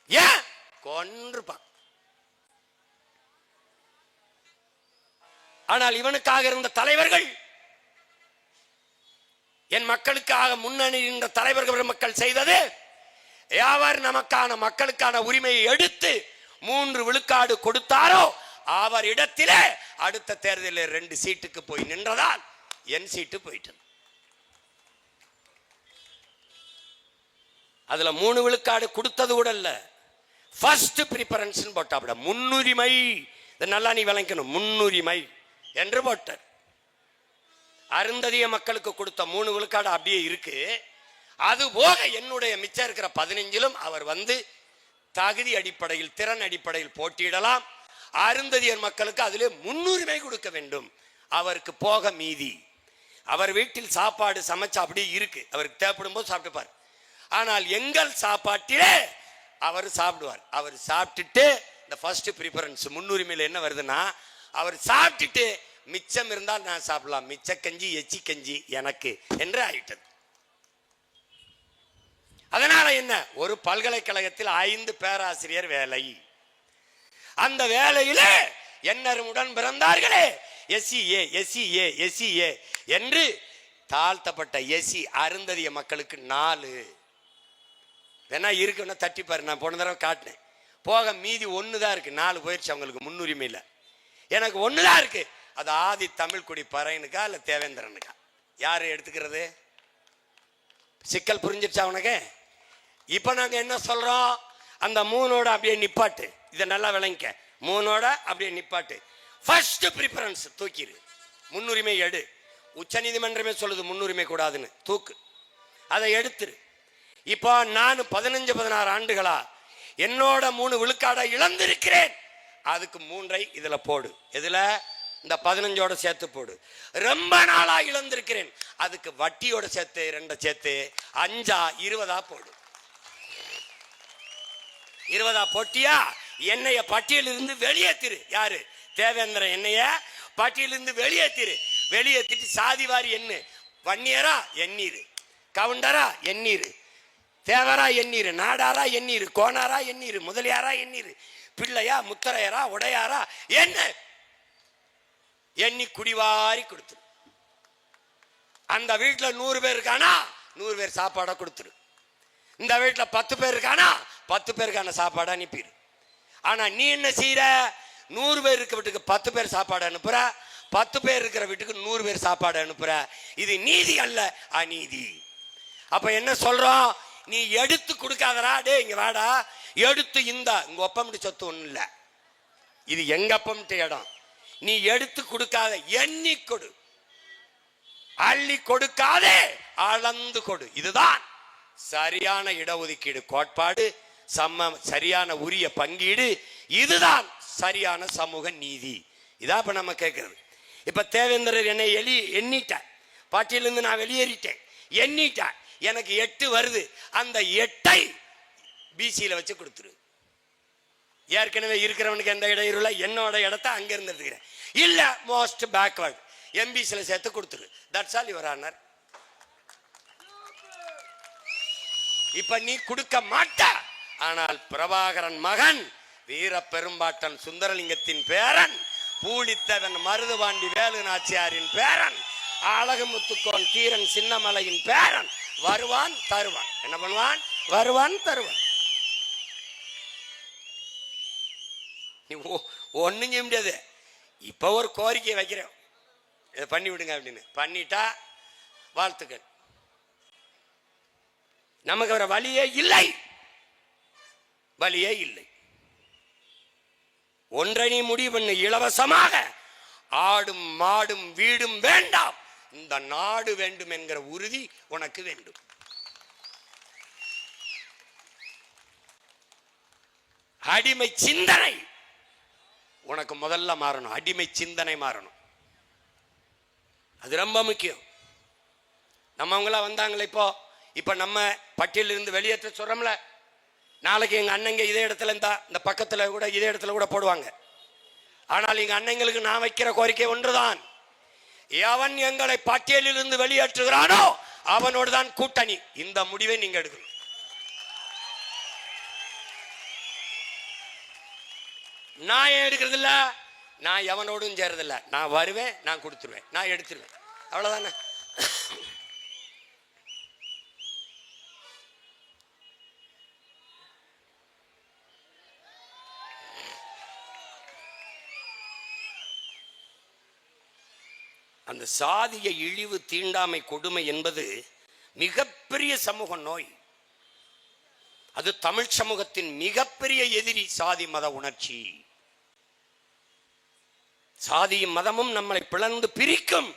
ஏன் கொன்றுப்பான்? ஆனால் இவனுக்காக இருந்த தலைவர்கள், என் மக்களுக்காக முன்னணி இருந்த தலைவர்கள் மக்கள் செய்தது, யாவர் நமக்கான மக்களுக்கான உரிமையை எடுத்து 3 விழுக்காடு கொடுத்தாரோ அவர் இடத்திலே அடுத்த தேர்தலில் 2 சீட்டுக்கு போய் நின்றதால் என் சீட்டு போயிட்டு, அதுல 3 விழுக்காடு கொடுத்தது கூட இல்ல, ஃபர்ஸ்ட் பிரிஃபரன்ஸ் போட்டாப்ட, முன்னுரிமை. நல்லா நீ விளங்கணும், முன்னுரிமை என்று போட்டார். அருந்ததிய மக்களுக்கு கொடுத்த 3 விழுக்காடு அப்படியே இருக்கு. அது போக என்னுடைய மிச்சம் இருக்கிற 15லும் அவர் வந்து தகுதி அடிப்படையில், திறன் அடிப்படையில் போட்டியிடலாம். அருந்ததியர் மக்களுக்கு அதிலே முன்னுரிமை கொடுக்க வேண்டும். அவருக்கு போக மீதி, அவர் வீட்டில் சாப்பாடு சமைச்சு அப்படி இருக்கு, அவருக்கு தேவைப்படும் போது சாப்பிட்டுப்பார். ஆனால் எங்கள் சாப்பாட்டிலே அவர் சாப்பிடுவார். அவர் சாப்பிட்டுட்டு இந்த ஃபர்ஸ்ட் ப்ரிஃபரன்ஸ் முன்னுரிமையில் என்ன வருதுன்னா, அவர் சாப்பிட்டுட்டு மிச்சம் இருந்தால் நான் சாப்பிடலாம், மிச்ச கஞ்சி எச்சி கஞ்சி எனக்கு என்று ஆயிட்டது. அதனால என்ன, ஒரு பல்கலைக்கழகத்தில் 5 பேராசிரியர் வேலை. அந்த வேலையில என்னருமுடன் பிறந்தார்களே எஸ்சிஏ என்று தாழ்த்தப்பட்ட எஸ்சி அருந்ததிய மக்களுக்கு 4 வேணா இருக்குன்னா தட்டி பாரு. நான் போன தடவை காட்டினேன். போக மீதி 1 தான் இருக்கு. 4 போயிடுச்சு. அவங்களுக்கு முன்னுரிமை இல்லை. எனக்கு 1 தான் இருக்கு. அது ஆதி தமிழ் குடி பறையனுக்கா இல்ல தேவேந்திரனுக்கா? யாரு எடுத்துக்கிறது? சிக்கல் புரிஞ்சிருச்சா உனக்கு? இப்ப நாங்க என்ன சொல்றோம், அந்த 3ஓட அப்படியே நிப்பாட்டு. இதை நல்லா விளங்கிக்க. 3ஓட அப்படியே நிப்பாட்டு. ஃபர்ஸ்ட் ப்ரிஃபரன்ஸ் தூக்கிடு, முன்னுரிமை எடு. உச்ச நீதிமன்றமே சொல்லுது முன்னுரிமை கூடாதுன்னு. தூக்கு, அதை எடுத்துரு. இப்போ நான் 15-16 ஆண்டுகளா என்னோட 3 விழுக்காடை இழந்திருக்கிறேன். அதுக்கு 3ஐ இதுல போடு. இதுல இந்த 15ஓட சேர்த்து போடு. ரொம்ப நாளா இழந்திருக்கிறேன், அதுக்கு வட்டியோட சேர்த்து 2 சேர்த்து 5 20 போடு. 20 போட்டியா? என்னைய பட்டியலிருந்து வெளியேத்திரு. யாரு? தேவேந்திரன் என்னைய பட்டியலிருந்து வெளியேத்திரு. வெளியேற்றிட்டு சாதிவாரி எண்ணு. வன்னியரா எண்ணீரு, கவுண்டரா எண்ணீரு, தேவரா எண்ணீரு, நாடாரா எண்ணீரு, கோனாரா எண்ணீரு, முதலியாரா எண்ணீரு, பிள்ளையா முத்தரையரா உடையாரா என்ன எண்ணி குடிவாரி கொடுத்துரு. அந்த வீட்டுல 100 பேர் இருக்கானா 100 பேர் சாப்பாடை கொடுத்துரு. இந்த வீட்டுல 10 பேர் இருக்கானா 10 பேருக்கான சாப்பாடு அனுப்பிடு. ஆனா நீ என்ன செய்யற? 100 பேர் இருக்க வீட்டுக்கு 10 பேர் சாப்பாடு அனுப்புற, 10 பேர் இருக்கிற வீட்டுக்கு 100 பேர் சாப்பாடு அனுப்புற. இது நீதி அல்ல, அநீதி. அப்ப என்ன சொல்றோம்? நீ எடுத்து கொடுக்காதடா. டே இங்க வாடா, எடுத்து இங்க ஒப்பமிட்டு சொத்து ஒண்ணு இல்ல, இது எங்க அப்பமிட்டு இடம். நீ எடுத்து கொடுக்காத, எண்ணி கொடு. அள்ளி கொடுக்காதே, அளந்து கொடு. இதுதான் சரியான இடஒதுக்கீடு கோட்பாடு, சரியான உரிய பங்கீடு. இதுதான் சரியான சமூக நீதி. இதான் இப்ப நம்ம கேட்கிறது. இப்ப தேவேந்திரர் என்னை எண்ணிட்ட, பாட்டியிலிருந்து நான் வெளியேறிட்டேன், எண்ணிட்ட, எனக்கு 8 வருது. அந்த 8ஐ பிசியில வச்சு கொடுத்துரு. ஏற்கனவே இருக்கிறவனுக்கு எந்த இடம் இருல, என்னோட இடத்த அங்க இருந்து எடுத்துக்கிறேன். இல்ல மோஸ்ட் பேக்வர்ட் எம்பிசில சேர்த்து கொடுத்துரு. That's all your honour. இப்ப நீ கொடுக்க மாட்ட. ஆனால் பிரபாகரன் மகன் வீர பெரும்பாட்டன் சுந்தரலிங்கத்தின் பேரன், பூலித்தவன் மருதுபாண்டி வேலு நாச்சியாரின் பேரன், அழகுமுத்துக்கோன் தீரன் சின்னமலையின் பேரன் வருவான் தருவான். என்ன பண்ணுவான்? வருவான் தருவான். நீ ஒண்ணும் செய்ய முடியாது. இப்ப ஒரு கோரிக்கை வைக்கிறேன், இதை பண்ணி விடுங்க அப்படின்னு. பண்ணிட்டா வாழ்த்துக்கள். நமக்கு வர வழியே இல்லை, வழியே இல்லை. ஒன்றை நீ முடிவு பண்ணு, இலவசமாக ஆடும் மாடும் வீடும் வேண்டாம், இந்த நாடு வேண்டும் என்கிற உறுதி உனக்கு வேண்டும். அடிமை சிந்தனை உனக்கு முதல்ல மாறணும். அடிமை சிந்தனை மாறணும். அது ரொம்ப முக்கியம். நம்மவங்களா வந்தாங்களே இப்ப நம்ம பட்டியலிருந்து வெளியேற்ற சொல்றோம்ல, நாளைக்கு எங்க அண்ணங்க இதே இடத்துல இந்த பக்கத்துல கூட இதே இடத்துல கூட போடுவாங்க. ஆனால் எங்க அண்ணங்களுக்கு நான் வைக்கிற கோரிக்கை ஒன்றுதான், எவன் எங்களை பட்டியலில் இருந்து வெளியேற்றுகிறானோ அவனோடு தான் கூட்டணி. இந்த முடிவை நீங்க எடுக்கணும். நான் ஏன் எடுக்கிறது இல்ல? நான் எவனோடும் சேரதில்லை. நான் வருவேன், நான் கொடுத்துருவேன், நான் எடுத்துருவேன், அவ்வளவுதானே. அந்த சாதிய இழிவு தீண்டாமை கொடுமை என்பது மிகப்பெரிய சமூக நோய். அது தமிழ் சமூகத்தின் மிகப்பெரிய எதிரி சாதி மத உணர்ச்சி. சாதியும் மதமும் நம்மளை பிளந்து பிரிக்கும்.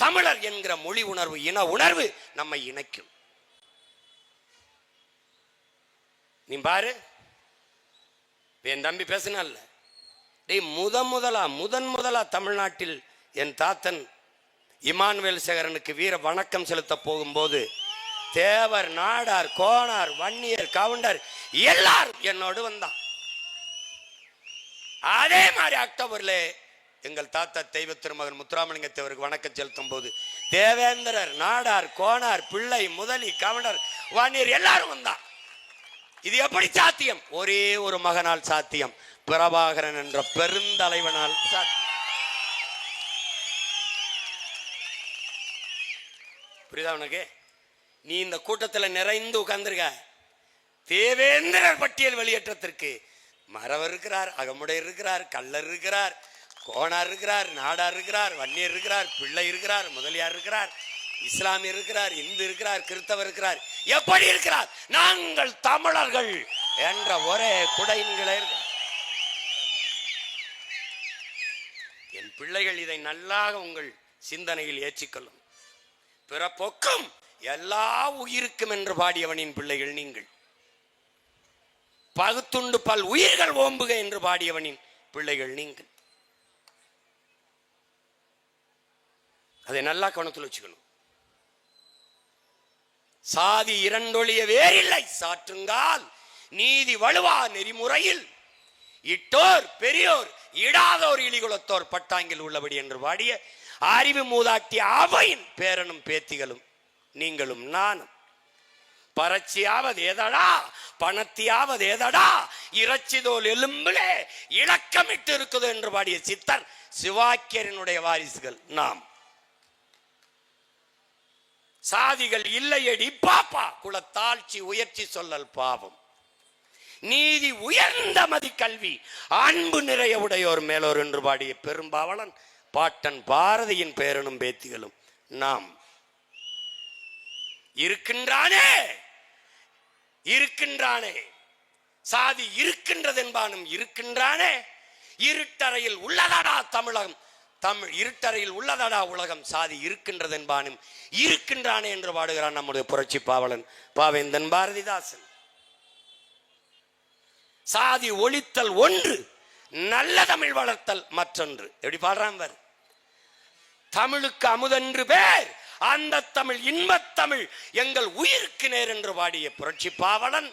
தமிழர் என்கிற மொழி உணர்வு, இன உணர்வு நம்மை இணைக்கும். நீ பாரு, என் தம்பி பேசினால, முதன் முதலா தமிழ்நாட்டில் என் தாத்தன் இமானுவேல் சேகரனுக்கு வீர வணக்கம் செலுத்த போகும்போது தேவர், நாடார், கோனார், வன்னியர், கவுண்டர் எல்லாரும் என்னோடு வந்தான். அதே மாதிரி அக்டோபர்ல எங்கள் தாத்தா தெய்வ திருமகன் முத்துராமலிங்க தேவருக்கு வணக்கம் செலுத்தும் போது தேவேந்திரர், நாடார், கோனார், பிள்ளை, முதலி, கவர்னர், வாணியர் எல்லாரும் வந்தான். இது எப்படி சாத்தியம்? ஒரே ஒரு மகனால் சாத்தியம், பிரபாகரன் என்ற பெருந்தலைவனால் சாத்தியம். புரியுதா உனக்கு? நீ இந்த கூட்டத்தில் நிறைந்து உட்கார்ந்துருக்க. தேவேந்திரர் பட்டியல் வெளியேற்றத்திற்கு மறவர் இருக்கிறார், அகமுடையர் இருக்கிறார், கள்ளர் இருக்கிறார், கோனார் இருக்கிறார், நாடார் இருக்கிறார், வன்னியர் இருக்கிறார், பிள்ளை இருக்கிறார், முதலியார் இருக்கிறார், இஸ்லாமியர் இருக்கிறார், இந்து இருக்கிறார், கிறிஸ்தவர் இருக்கிறார். எப்படி இருக்கிறார்? நாங்கள் தமிழர்கள் என்ற ஒரே குடையின்களே இருக்கிறார். என் பிள்ளைகள் இதை நல்லாக உங்கள் சிந்தனையில் ஏற்றிக்கொள்ளும். பிறப்பொக்கும் எல்லா உயிருக்கும் என்று பாடியவனின் பிள்ளைகள் நீங்கள். பகுத்துண்டு பல் உயிர்கள் ஓம்புக என்று பாடியவனின் பிள்ளைகள் நீங்கள். அதை நல்லா கவனத்தில் வச்சுக்கணும். சாதி இரண்டொழிய வேறில்லை சாற்றுங்கால் நீதி வலுவா நெறிமுறையில் இட்டோர் பெரியோர் இடாதோர் இழிகுலத்தோர் பட்டாங்கில் உள்ளபடி என்று பாடிய அறிவு மூதாட்டிய அவையின் பேரனும் பேத்திகளும் நீங்களும் நானும். பறச்சியாவது ஏதடா, பணத்தியாவது ஏதடா, இறைச்சிதோல் எலும்பிலே இலக்கமிட்டு இருக்குது என்று பாடிய சித்தர் சிவாக்கியரினுடைய வாரிசுகள் நாம். சாதிகள் இல்லையடி பாப்பா, குலத்தாழ்ச்சி உயர்ச்சி சொல்லல் பாவம். நீதி உயர்ந்த மதி கல்வி அன்பு நிறைய உடையோர் மேலோர் என்று பாடிய பெரும்பாவலன் பாட்டன் பாரதியின் பேரனும் பேத்திகளும் நாம். இருக்கின்றானே இருக்கின்றானே சாதி இருக்கின்றது என்பானும் இருக்கின்றானே. இருட்டறையில் உள்ளதடா தமிழகம், தமிழ் இருட்டறையில் உள்ளதடா உலகம், சாதி இருக்கின்றது என்பானும் இருக்கின்றானே என்று பாடுகிறான் நம்முடைய புரட்சி பாவலன் பாவேந்தன் பாரதிதாசன். சாதி ஒழித்தல் ஒன்று, நல்ல தமிழ் வளர்த்தல் மற்றொன்று. எப்படி பாடுறான் பார். தமிழுக்கு அமுதென்று பேர், அந்த தமிழ் இன்பத் தமிழ் எங்கள் உயிருக்கு நேர் என்று பாடிய புரட்சி பாவலன்,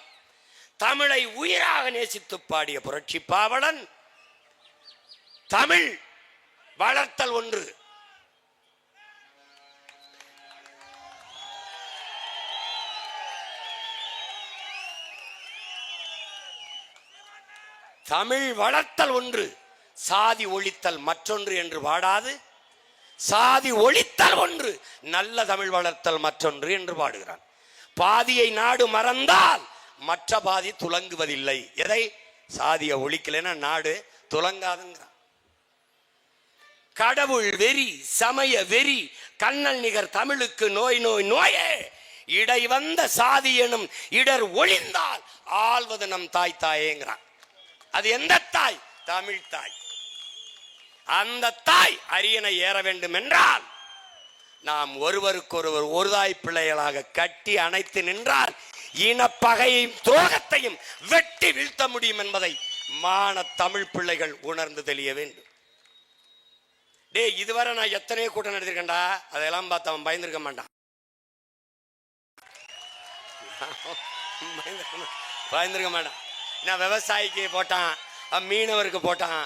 தமிழை உயிராக நேசித்து பாடிய புரட்சி பாவலன், தமிழ் வளர்த்தல் ஒன்று. தமிழ் வளர்த்தல் ஒன்று, சாதி ஒழித்தல் மற்றொன்று என்று பாடாது, சாதி ஒழித்தல் ஒன்று, நல்ல தமிழ் வளர்த்தல் மற்றொன்று என்று பாடுகிறான். பாதியை நாடு மறந்தால் மற்ற பாதி துலங்குவதில்லை. எதை? சாதியை ஒழிக்கலைன்னா நாடு துலங்காதுங்கிறான். கடவுள் வெறி, சமய வெறி, கண்ணல் நிகர் தமிழுக்கு நோய் நோய் நோயே, இடை வந்த சாதி எனும் இடர் ஒழிந்தால் ஆள்வது நம் தாய் தாயேங்கிறான். அது எந்த தாய்? தமிழ் தாய். அந்த தாய் அரியணை ஏற வேண்டும் என்றால் நாம் ஒருவருக்கொருவர் ஒரு தாய் பிள்ளைகளாக கட்டி அணைத்து நின்றால் இனப்பகையையும் துரோகத்தையும் வெட்டி வீழ்த்த முடியும் என்பதை மான தமிழ் பிள்ளைகள் உணர்ந்து தெளிய வேண்டும். டே, இதுவரை நான் எத்தனையோ கூட்டம் நடத்திருக்கேன்டா, அதெல்லாம் பார்த்து அவன் பயந்துருக்க மாட்டான். பயந்துருக்க மாட்டான். நான் விவசாயிக்கு போட்டான், மீனவருக்கு போட்டான்,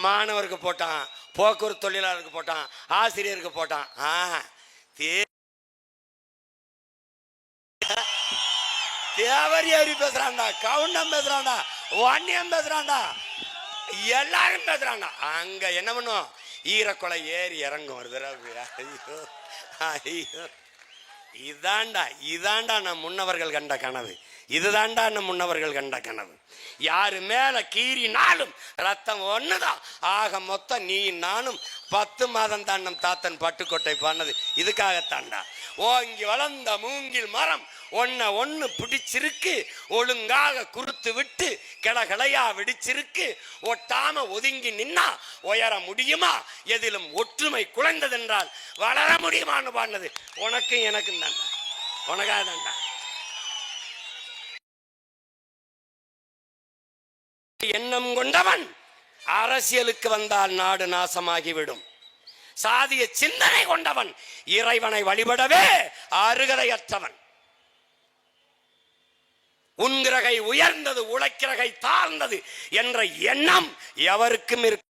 மாணவருக்கு போட்டான், போக்குவரத்து தொழிலாளருக்கு போட்டான், ஆசிரியருக்கு போட்டான். தேவரி பேசுறான்டா, கவுண்டம் பேசுறான்டா, வன்னியம் பேசுறான்டா, எல்லாரும் பேசுறான்டா. அங்க என்ன பண்ணும்? ஈரக்கொலை ஏறி இறங்கும் ஒரு தடவை. ஐயோ ஐயோ, இதாண்டா இதாண்டா நம் முன்னவர்கள் கண்ட கனவு. இதுதாண்டா நம் முன்னவர்கள் கண்ட கனவு. யாரு மேல கீறினாலும் ரத்தம் ஒண்ணுதான். ஆக மொத்தம் நீ நானும் 10 மாதம் தான் நம் தாத்தன் பட்டுக்கோட்டை பண்ணது இதுக்காகத்தாண்டா. ஓங்கி வளர்ந்த மூங்கில் மரம் ஒன்னு பிடிச்சிருக்கு, ஒழுங்காக குறுத்து விட்டு கிளகிளையா வெடிச்சிருக்கு. ஒட்டாம ஒதுங்கி நின்னா உயர முடியுமா? எதிலும் ஒற்றுமை குலைந்ததென்றால் வளர முடியுமான்னு பாடினது உனக்கும் எனக்கும் தாண்டா, உனக்காக தாண்டா. எண்ணம் கொண்டவன் அரசியலுக்கு வந்தால் நாடு நாசமாகிவிடும். சாதிய சிந்தனை கொண்டவன் இறைவனை வழிபடவே அருகதையற்றவன். உன்கிரகை உயர்ந்தது, உழைக்கிறகை தாழ்ந்தது என்ற எண்ணம் எவருக்கும் இருக்கு.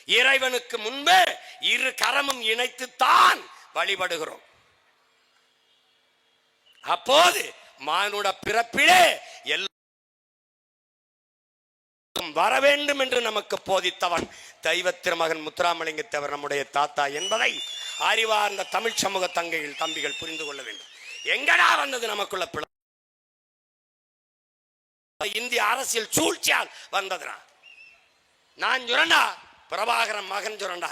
இறைவனுக்கு முன்பே இரு கரமும் இணைத்துத்தான் வழிபடுகிறோம். அப்போது மானுட பிறப்பிலே எல்லாம் வர வேண்டும் என்று நமக்கு போதித்தவன் தெய்வ திருமகன் முத்துராமலிங்க தேவர் நம்முடைய தாத்தா என்பதை அறிவார்ந்த தமிழ் சமூக தங்கைகள் தம்பிகள் புரிந்து கொள்ள வேண்டும். எங்கடா வந்தது நமக்குள்ள பிள்ளை? இந்திய அரசியல் சூழ்ச்சியால் வந்ததுனா நான் சுரண்டா பிரபாகரன் மகன் சுரண்டா.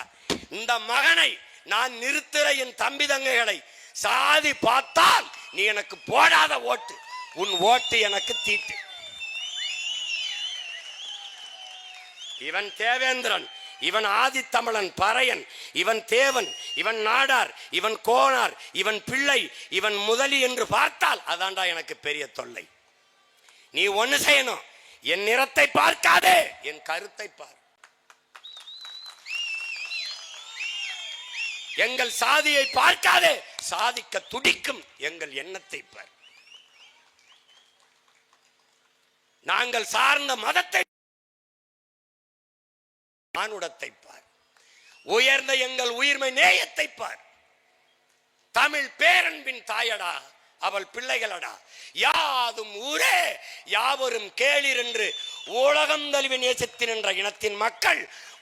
இந்த மகனை நான் நிறுத்துற என் தம்பி தங்கைகளை சாதி பார்த்தால் நீ எனக்கு போடாத ஓட்டு, உன் ஓட்டு எனக்கு தீட்டு. இவன் தேவேந்திரன், இவன் ஆதித்தமிழன் பறையன், இவன் தேவன், இவன் நாடார், இவன் கோனார், இவன் பிள்ளை, இவன் முதலி என்று பார்த்தால் அதான்டா எனக்கு பெரிய தொல்லை. நீ ஒண்ணு செய்யணும், என் நிறத்தை பார்க்காதே, என் கருத்தை பார். எங்கள் சாதியை பார்க்காதே, சாதிக்க துடிக்கும் எங்கள் எண்ணத்தை பார். நாங்கள் சார்ந்த மதத்தை மானுடத்தை பார். உயர்ந்த எங்கள் உயிர்மை நேயத்தை பார். தமிழ் பேரன்பின் தாயடா, அவள் பிள்ளைகளடா. யாதும் ஊரே யாவரும் கேளிர் என்று உலகம் தழுவி நேசித்தின் என்ற இனத்தின் மக்கள்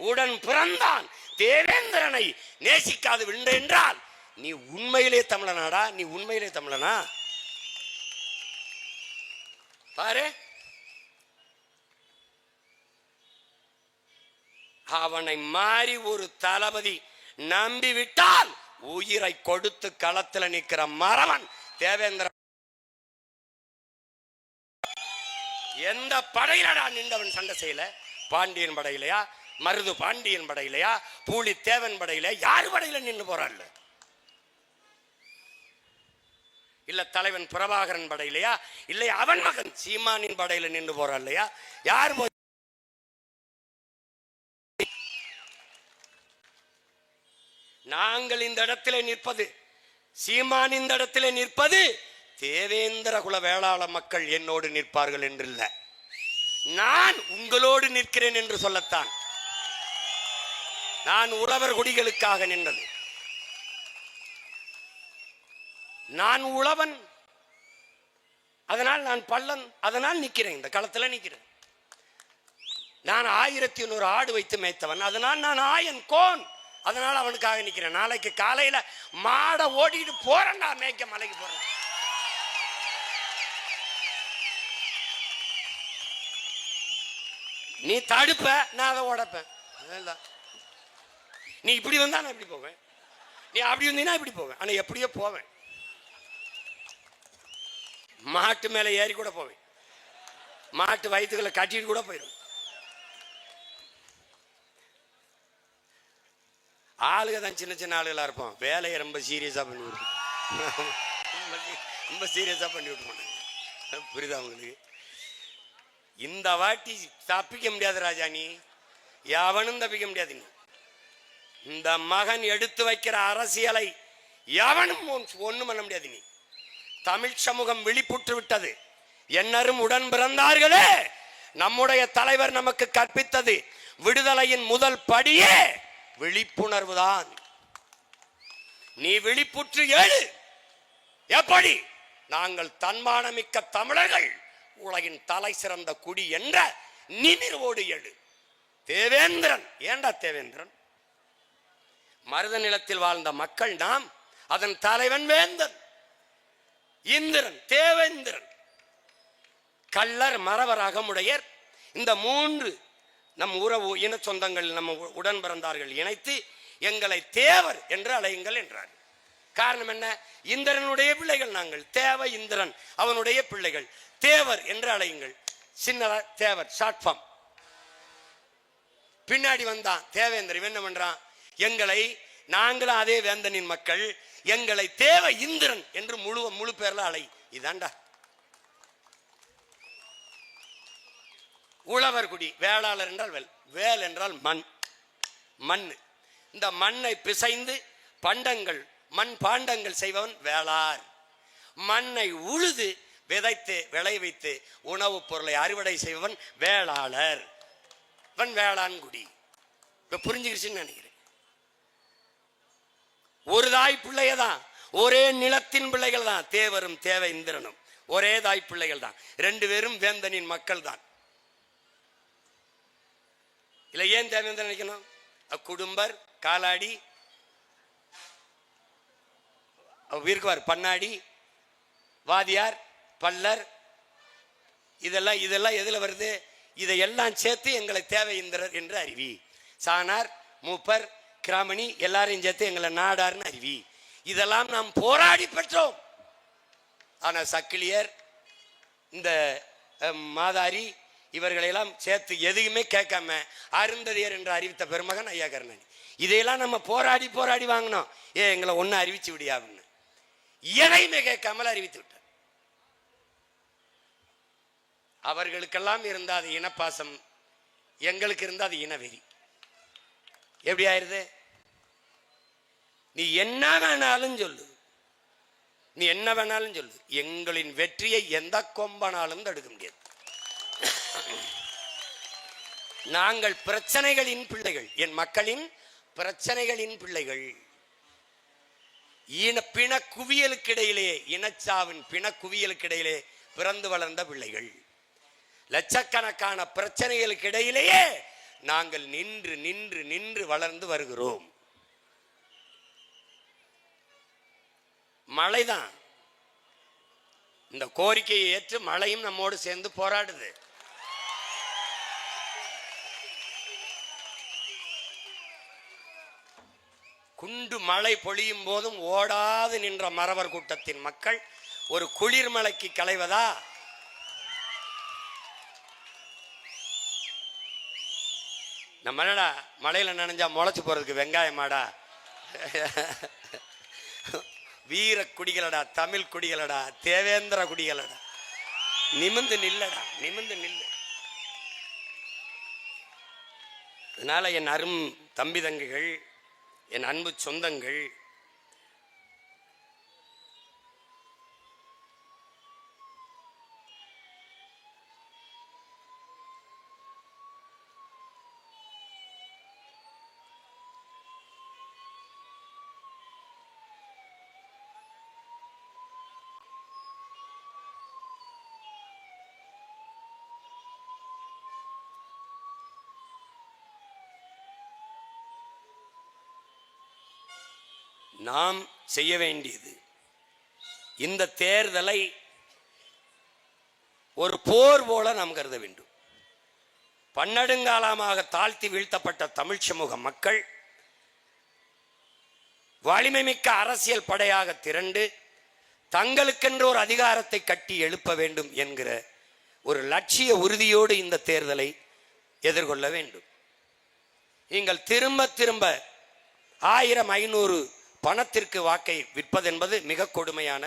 உடன் பிறந்தான் தேவேந்திரனை நேசிக்காது விண்டு என்றால் நீ உண்மையிலே தமிழனாடா? நீ உண்மையிலே தமிழனா? பாரு, அவனை மாறி ஒரு தளபதி நம்பி விட்டால் உயிரை கொடுத்து களத்தில் நிற்கிற மரவன் தேவேந்திரன். எந்த படையிலடா நின்றவன் சண்டை செய்யல? பாண்டியன் படையிலையா, மருது பாண்டியன் படையிலையா, பூலி தேவன் படையில, யாரு படையில நின்று போறாள்? இல்ல தலைவன் பிரபாகரன் படையிலையா, இல்லை அவன் மகன் சீமானின் படையில நின்று போறாள் இல்லையா? யார்? நாங்கள் இந்த இடத்திலே நிற்பது, சீமான் இந்த இடத்திலே நிற்பது தேவேந்திர குல வேளாள மக்கள் என்னோடு நிற்பார்கள் என்றில்ல, நான் உங்களோடு நிற்கிறேன் என்று சொல்லத்தான். நான் உழவர் குடிகளுக்காக நின்றது. நான் உழவன், அதனால் நான் பள்ளன், அதனால் நிற்கிறேன், இந்த களத்தில் நிற்கிறேன். நான் 1100 ஆடு வைத்து மேய்த்தவன், அதனால் நான் ஆயன் கோன், அதனால் அவனுக்காக நிற்கிறேன். நாளைக்கு காலையில மாட ஓடிட்டு போறேன், நான் மேய்க்க மலைக்கு போறேன். நீ தடுப்ப, நான் அதை உடைப்பேன். நீ இப்படி வந்தா நான் இப்படி போவேன், நீ அப்படி வந்தீங்கன்னா இப்படி போவேன். ஆனா எப்படியோ போவேன். மாட்டு மேல ஏறி கூட போவேன், மாட்டு வயிற்றுகளை கட்டிட்டு கூட போயிடும். ஆளுக தான் சின்ன சின்ன ஆளுகளா இருப்போம், வேலையை ரொம்ப சீரியஸா பண்ணி விடுவோம். ரொம்ப சீரியஸா பண்ணி விட்டுருவோம். புரியுதா உங்களுக்கு? இந்த வாட்டி தப்பிக்க முடியாது ராஜா, நீ எவனும் தப்பிக்க முடியாது. நீ இந்த மகன் எடுத்து வைக்கிற அரசியலை எவனும் ஒண்ணும் பண்ண முடியாது. நீ தமிழ் சமூகம் விழிப்புற்று விட்டது. என்னரும் உடன் பிறந்தார்களே, நம்முடைய தலைவர் நமக்கு கற்பித்தது விடுதலையின் முதல் படியே விழிப்புணர்வு தான். நீ விழிப்புற்று ஏழு. எப்படி? நாங்கள் தன்மானமிக்க தமிழர்கள், உலகின் தலை சிறந்த குடி என்ற நிமிர்வோடு எழு. தேவேந்திரன், ஏண்டா தேவேந்திரன்? மருத நிலத்தில் வாழ்ந்த மக்கள் நாம், அதன் தலைவன் வேந்தன் இந்திரன், தேவேந்திரன். கள்ளர் மறவர் அகமுடையர், இந்த 3 நம் உறவு இன சொந்தங்கள் நம்ம உடன் பிறந்தார்கள் இணைத்து எங்களை தேவர் என்று அழையுங்கள் என்றார். காரணம் என்ன? இந்திரனுடைய பிள்ளைகள் நாங்கள், தேவ இந்திரன் அவனுடைய பிள்ளைகள், தேவர் என்று அழையுங்கள். சின்ன தேவர் ஷார்ட் ஃபார்ம். பின்னாடி வந்தான் தேவேந்திரன், என்ன பண்றான்? எங்களை, நாங்களும் அதே வேந்தனின் மக்கள், எங்களை தேவ இந்திரன் என்று முழு பேர்ல அழை. இதாண்டா உழவர் குடி. வேளாளர் என்றால் வேல், வேல் என்றால் மண், மண். இந்த மண்ணை பிசைந்து பண்டங்கள், மண் பாண்டங்கள் செய்பவன் வேளார். மண்ணை உழுது விதைத்து விளைவித்து உணவுப் பொருளை அறுவடை செய்பவன் வேளாளர். இவன் வேளாண் குடி. இப்ப புரிஞ்சுக்கிச்சுன்னு நினைக்கிறேன். ஒரு தாய் பிள்ளைய தான், ஒரே நிலத்தின் பிள்ளைகள் தான். தேவரும் தேவ இந்திரனும் ஒரே தாய் பிள்ளைகள் தான். 2 பேரும் வேந்தனின் மக்கள் தான். இல்ல ஏன் தேவேந்திரன் நினைக்கணும்? குடும்பர், காலாடி, வீர்க்குவார், பண்ணாடி, வாதியார், பல்லர், இதெல்லாம் எதுல வருது? இதையெல்லாம் சேர்த்து எங்களை தேவை இந்திரர் என்று அறிவி. சானார், மூப்பர், கிராமணி எல்லாரையும் சேர்த்து எங்களை நாடார்னு அறிவி. இதெல்லாம் நாம் போராடி பெற்றோம். ஆனா சக்கிலியர், இந்த மாதாரி இவர்களெல்லாம் சேர்த்து எதுவுமே கேட்காம அருந்ததியர் என்று அறிவித்த பெருமகன் ஐயா கருணாநிதி. இதையெல்லாம் நம்ம போராடி போராடி வாங்கினோம். எங்களை ஒன்னு அறிவிச்சு விடியான்னு எதையுமே கேட்காமல் அறிவித்து விட்டார். அவர்களுக்கெல்லாம் இருந்த அது இனப்பாசம், எங்களுக்கு இருந்த அது இனவெறி. எப்படி ஆயிருது? நீ என்ன வேணாலும் சொல்லு, நீ என்ன வேணாலும் சொல்லு, எங்களின் வெற்றியை எந்த கொம்பனாலும் தடுக்க முடியாது. நாங்கள் பிரச்சனைகளின் பிள்ளைகள், என் மக்களின் பிரச்சனைகளின் பிள்ளைகள். பிண குவியலுக்கு இடையிலே, இனச்சாவின் பிண குவியலுக்கு இடையிலே பிறந்து வளர்ந்த பிள்ளைகள். லட்சக்கணக்கான பிரச்சனைகளுக்கு இடையிலேயே நாங்கள் நின்று நின்று நின்று வளர்ந்து வருகிறோம். மழைதான் இந்த கோரிக்கையை ஏற்று மழையும் நம்மோடு சேர்ந்து போராடுது. குண்டு மழை பொழியும் போதும் ஓடாது நின்ற மறவர் கூட்டத்தின் மக்கள் ஒரு குளிர் மலைக்கு களைவதா? நம்மளடா மழையில நனைஞ்சா முளைச்சு போறதுக்கு வெங்காயமாடா? வீர குடிகளடா, தமிழ் குடிகளடா, தேவேந்திர குடிகளடா, நிமிந்து நில்லடா, நிமிந்து நில்லு. அதனால என் அரும் தம்பி தங்கைகள், என் அன்பு சொந்தங்கள், நாம் செய்ய வேண்டியது இந்த தேர்தலை ஒரு போர் போல நாம் கருத வேண்டும். பன்னெடுங்காலமாக தாழ்த்தி வீழ்த்தப்பட்ட தமிழ் சமூக மக்கள் வலிமை மிக்க அரசியல் படையாக திரண்டு தங்களுக்கென்று ஒரு அதிகாரத்தை கட்டி எழுப்ப வேண்டும் என்கிற ஒரு லட்சிய உறுதியோடு இந்த தேர்தலை எதிர்கொள்ள வேண்டும். நீங்கள் திரும்ப திரும்ப 1000, 500 பணத்திற்கு வாக்கை விற்பதென்பது மிக கொடுமையான,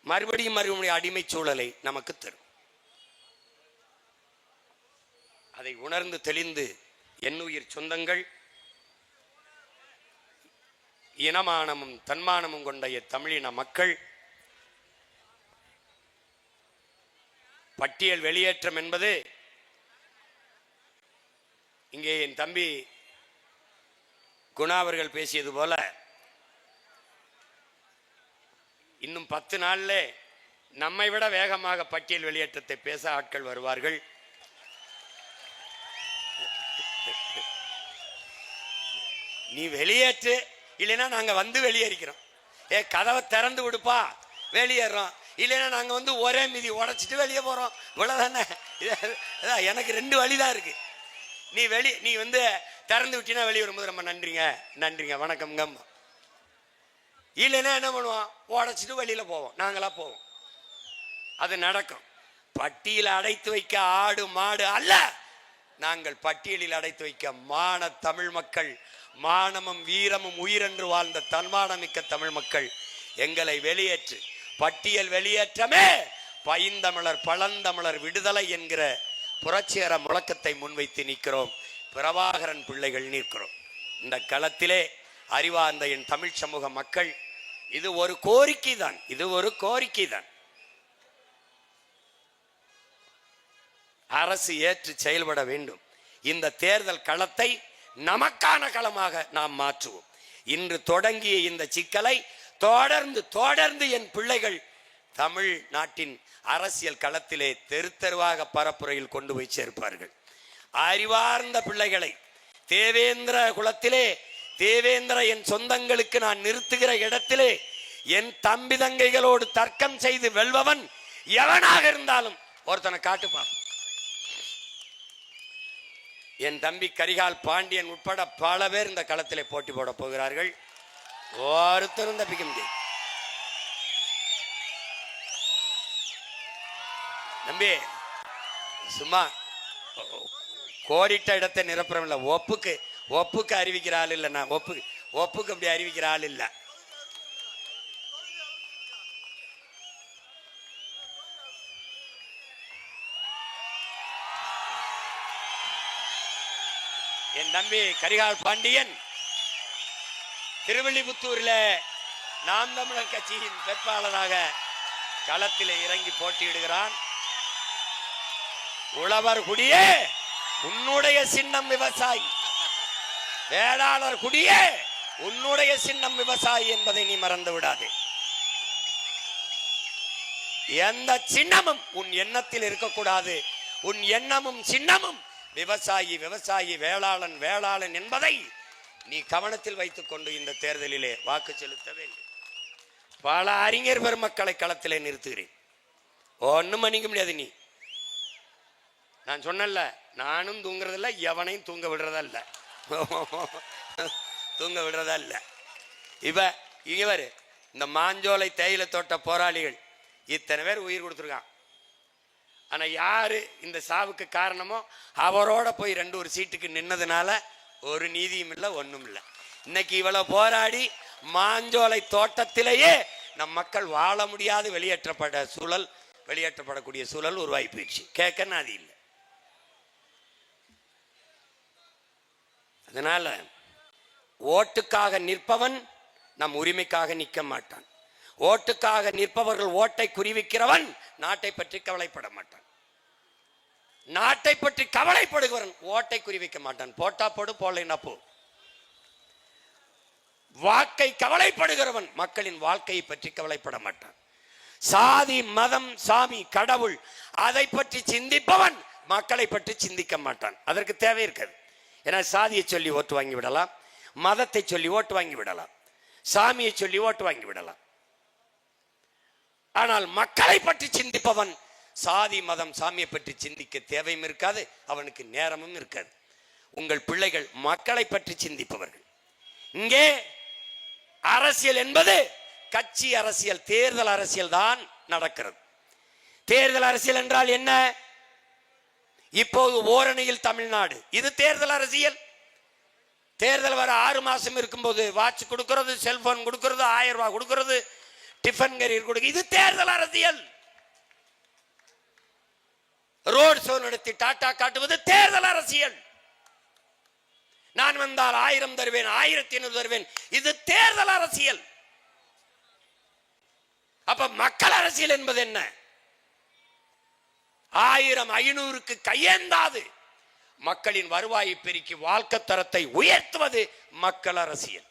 மறுபடியும் அடிமை சூழலை நமக்கு தரும். அதை உணர்ந்து தெளிந்து என்னுயிர் சொந்தங்கள், இனமானமும் தன்மானமும் கொண்ட தமிழின மக்கள், பட்டியல் வெளியேற்றம் என்பது இங்கே என் தம்பி குணா அவர்கள் பேசியது போல இன்னும் 10 நாள்ல நம்மை விட வேகமாக பட்டியல் வெளியேற்றத்தை பேச ஆட்கள் வருவார்கள். நீ வெளியேற்று, இல்லைன்னா நாங்க வந்து வெளியேறிக்கிறோம். கதவை திறந்து விடுப்பா, வெளியேறோம். இல்லைன்னா நாங்க வந்து ஒரே மிதி உடைச்சிட்டு வெளியே போறோம். இவ்வளவுதானே. எனக்கு 2 வழிதான் இருக்கு. நீ வந்து திறந்து விட்டினா வெளியே வரும்போது ரொம்ப நன்றிங்க வணக்கம்ங்க. இல்லைன்னா என்ன பண்ணுவோம்? உடைச்சிட்டு வெளியில போவோம், நாங்களா போவோம். அது நடக்கும். பட்டியல் அடைத்து வைக்க ஆடு மாடு அல்ல, நாங்கள் பட்டியலில் அடைத்து வைக்க மான தமிழ் மக்கள், மானமும் வீரமும் உயிரென்று வாழ்ந்த தன்மானமிக்க தமிழ் மக்கள். எங்களை வெளியேற்று. பட்டியல் வெளியேற்றமே பைந்தமிழர் பழந்தமிழர் விடுதலை என்கிற புரட்சிகர முழக்கத்தை முன்வைத்து நிற்கிறோம். பிரபாகரன் பிள்ளைகள் நிற்கிறோம். இந்த களத்திலே அறிவார்ந்த என் தமிழ் சமூக மக்கள், இது ஒரு கோரிக்கை தான், இது ஒரு கோரிக்கை தான். அரசு ஏற்று செயல்பட வேண்டும். இந்த தேர்தல் களத்தை நமக்கான களமாக நாம் மாற்றுவோம். இன்று தொடங்கிய இந்த சிக்கலை தொடர்ந்து என் பிள்ளைகள் தமிழ்நாட்டின் அரசியல் களத்திலே தெரு தெருவாக பரப்புரையில் கொண்டு போய் சேர்ப்பார்கள். அறிவார்ந்த பிள்ளைகளை தேவேந்திர குலத்திலே, தேவேந்திர என் சொந்தங்களுக்கு நான் நிறுத்துகிற இடத்திலே என் தம்பி தங்கைகளோடு தர்க்கம் செய்து வெல்பவன் எவனாக இருந்தாலும் ஒருத்தனை காட்டுப்பான். என் தம்பி கரிகால் பாண்டியன் உட்பட பல பேர் இந்த களத்திலே போட்டி போட போகிறார்கள். ஒருத்தரும் தப்பிக்க முடியாது. நம்பி சும்மா கோடிட்ட இடத்தை நிரப்புறம் இல்லை. ஒப்புக்கு அறிவிக்கிற ஆள் இல்லை. நான் ஒப்புக்கு அப்படி அறிவிக்கிற ஆள் இல்லை. என் தம்பி கரிகால் பாண்டியன் திருவில்லிபுத்தூரில் நாம் தமிழர் கட்சியின் வேட்பாளராக களத்தில் இறங்கி போட்டியிடுகிறான். உழவர் குடியே உன்னுடைய சின்னம் விவசாயி, வேளாளர் குடியே உன்னுடைய சின்னம் விவசாயி என்பதை நீ மறந்து விடாதே. எந்த சின்னமும் உன் எண்ணத்தில் இருக்கக்கூடாது. உன் எண்ணமும் சின்னமும் விவசாயி விவசாயி, வேளாளன் வேளாளன் என்பதை நீ கவனத்தில் வைத்துக் கொண்டு இந்த தேர்தலிலே வாக்கு செலுத்த வேண்டும். பல அறிஞர் பெருமக்களை களத்திலே நிறுத்துகிறேன். ஒன்னும் மன்னிக்க முடியாது. நீ நான் சொன்னல, நானும் தூங்குறதில்ல, எவனையும் தூங்க விடுறதல்ல, தூங்க விடுறதல்ல. இவர் இந்த மாஞ்சோலை தேயிலை தோட்ட போராளிகள் இத்தனை பேர் உயிர் கொடுத்துருக்கான். ஆனா யாரு இந்த சாவுக்கு காரணமோ அவரோட போய் ஒரு சீட்டுக்கு நின்னதுனால ஒரு நீதியும் இல்லை, ஒண்ணும் இல்லை. இன்னைக்கு இவ்வளவு போராடி மாஞ்சோலை தோட்டத்திலேயே நம் மக்கள் வாழ முடியாது வெளியேற்றப்படக்கூடிய சூழல் உருவாகி போயிடுச்சு. கேட்க நாதி இல்லை. அதனால ஓட்டுக்காக நிற்பவன் நம் உரிமைக்காக நிற்க மாட்டான். ஓட்டுக்காக நிற்பவர்கள் ஓட்டை குறிவிக்கிறவன் நாட்டை பற்றி கவலைப்பட மாட்டான். நாட்டை பற்றி கவலைப்படுகிறவன் ஓட்டை குறிவிக்க மாட்டான். போட்டா போடு, போடலைன்னா போ. வாக்கை கவலைப்படுகிறவன் மக்களின் வாழ்க்கையை பற்றி கவலைப்பட மாட்டான். சாதி மதம் சாமி கடவுள் அதை பற்றி சிந்திப்பவன் மக்களை பற்றி சிந்திக்க மாட்டான். அதற்கு தேவை இருக்காது. ஏன்னா சாதியை சொல்லி ஓட்டு வாங்கி விடலாம், மதத்தை சொல்லி ஓட்டு வாங்கி விடலாம், சாமியை சொல்லி ஓட்டு வாங்கி விடலாம். ஆனால் மக்களை பற்றி சிந்திப்பவன் சாதி மதம் சாமியை பற்றி சிந்திக்க தேவையும் இருக்காது, அவனுக்கு நேரமும் இருக்காது. உங்கள் பிள்ளைகள் மக்களை பற்றி சிந்திப்பவர்கள். இங்கே அரசியல் என்பது கட்சி அரசியல், தேர்தல் அரசியல் தான் நடக்கிறது. தேர்தல் அரசியல் என்றால் என்ன? இப்போது ஓரணியில் தமிழ்நாடு, இது தேர்தல் அரசியல். தேர்தல் வர 6 மாசம் இருக்கும்போது வாட்ச் கொடுக்கிறது, செல்போன் கொடுக்கிறது, 1000 ரூபாய் கொடுக்கிறது, டிஃபன் கரியர் கொடுக்க, இது தேர்தல் அரசியல். ரோட் ஷோ நடத்தி டாட்டா காட்டுவது தேர்தல் அரசியல். நான் வந்தால் 1000 தருவேன், 1500 தருவேன், இது தேர்தல் அரசியல். அப்ப மக்கள் அரசியல் என்பது என்ன? 1000 500க்கு கையேந்தாது மக்களின் வருவாயை பெருக்கி வாழ்க்கை தரத்தை உயர்த்துவது மக்கள் அரசியல்.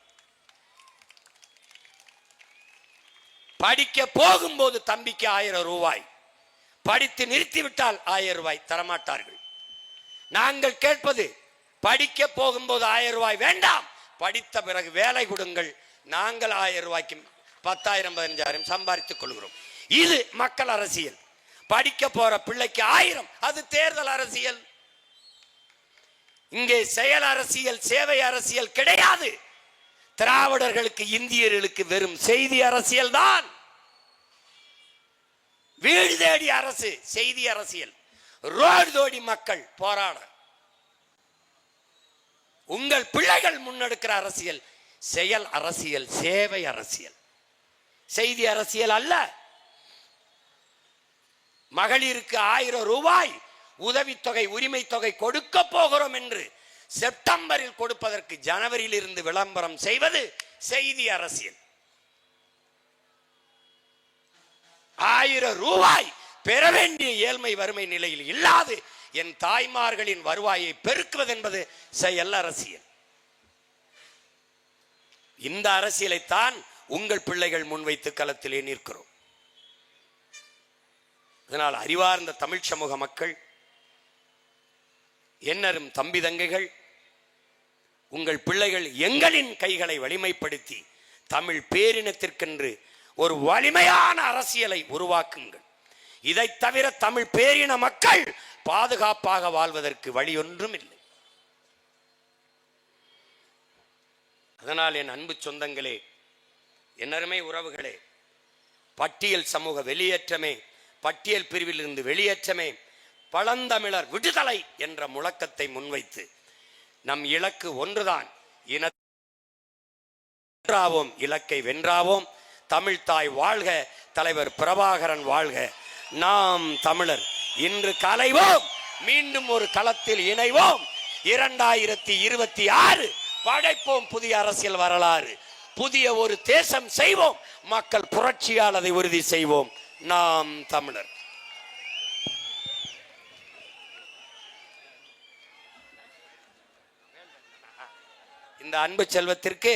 படிக்க போகும்போது தம்பிக்கு 1000 ரூபாய், படித்து நிறுத்திவிட்டால் 1000 ரூபாய் தரமாட்டார்கள். நாங்கள் கேட்பது, படிக்க போகும்போது 1000 ரூபாய் வேண்டாம், படித்த பிறகு வேலை கொடுங்கள், நாங்கள் 1000 ரூபாய்க்கு 10,000 15,000 சம்பாதித்துக் கொள்கிறோம். இது மக்கள் அரசியல். படிக்க போற பிள்ளைக்கு 1000, அது தேர்தல் அரசியல். இங்கே செயல் அரசியல் சேவை அரசியல் கிடையாது. திராவிடர்களுக்கு இந்தியர்களுக்கு வெறும் செய்தி அரசியல் தான். வீடு தேடி அரசு செய்தி அரசியல், ரோடு தோடி மக்கள் போராட. உங்கள் பிள்ளைகள் முன்னெடுக்கிற அரசியல் செயல் அரசியல், சேவை அரசியல், செய்தி அரசியல் அல்ல. மகளிருக்கு 1000 ரூபாய் உதவித்தொகை உரிமை தொகை கொடுக்க போகிறோம் என்று செப்டம்பரில் கொடுப்பதற்கு ஜனவரியில் இருந்து விளம்பரம் செய்வது செய்தி அரசியல். 1000 ரூபாய் பெற வேண்டிய ஏழ்மை வறுமை நிலையில் இல்லாது என் தாய்மார்களின் வருவாயை பெருக்குவது என்பது செயல் அரசியல். இந்த அரசியலைத்தான் உங்கள் பிள்ளைகள் முன்வைத்து களத்திலே நிற்கிறோம். அதனால் அறிவார்ந்த தமிழ் சமூக மக்கள், என்னரும் தம்பி தங்கைகள், உங்கள் பிள்ளைகள் எங்களின் கைகளை வலிமைப்படுத்தி தமிழ் பேரினத்திற்கென்று ஒரு வலிமையான அரசியலை உருவாக்குங்கள். இதை தவிர தமிழ் பேரின மக்கள் பாதுகாப்பாக வாழ்வதற்கு வழி ஒன்றும் இல்லை. அதனால் என் அன்பு சொந்தங்களே, என் அருமை உறவுகளே, பட்டியல் சமூக வெளியேற்றமே, பட்டியல் பிரிவில் இருந்து வெளியேற்றமே, பழந்தமிழர் விடுதலை என்ற முழக்கத்தை முன்வைத்து நம் இலக்கு ஒன்றுதான். இனவோம், இலக்கை வென்றாவோம். தமிழ் தாய் வாழ்க, தலைவர் பிரபாகரன் வாழ்க. நாம் தமிழர் இன்று கலைவோம், மீண்டும் ஒரு களத்தில் இணைவோம். 2026 படைப்போம் புதிய அரசியல் வரலாறு, புதிய ஒரு தேசம் செய்வோம். மக்கள் புரட்சியால் அதை உறுதி செய்வோம். நாம் தமிழர். இந்த அன்பு செல்வத்திற்கு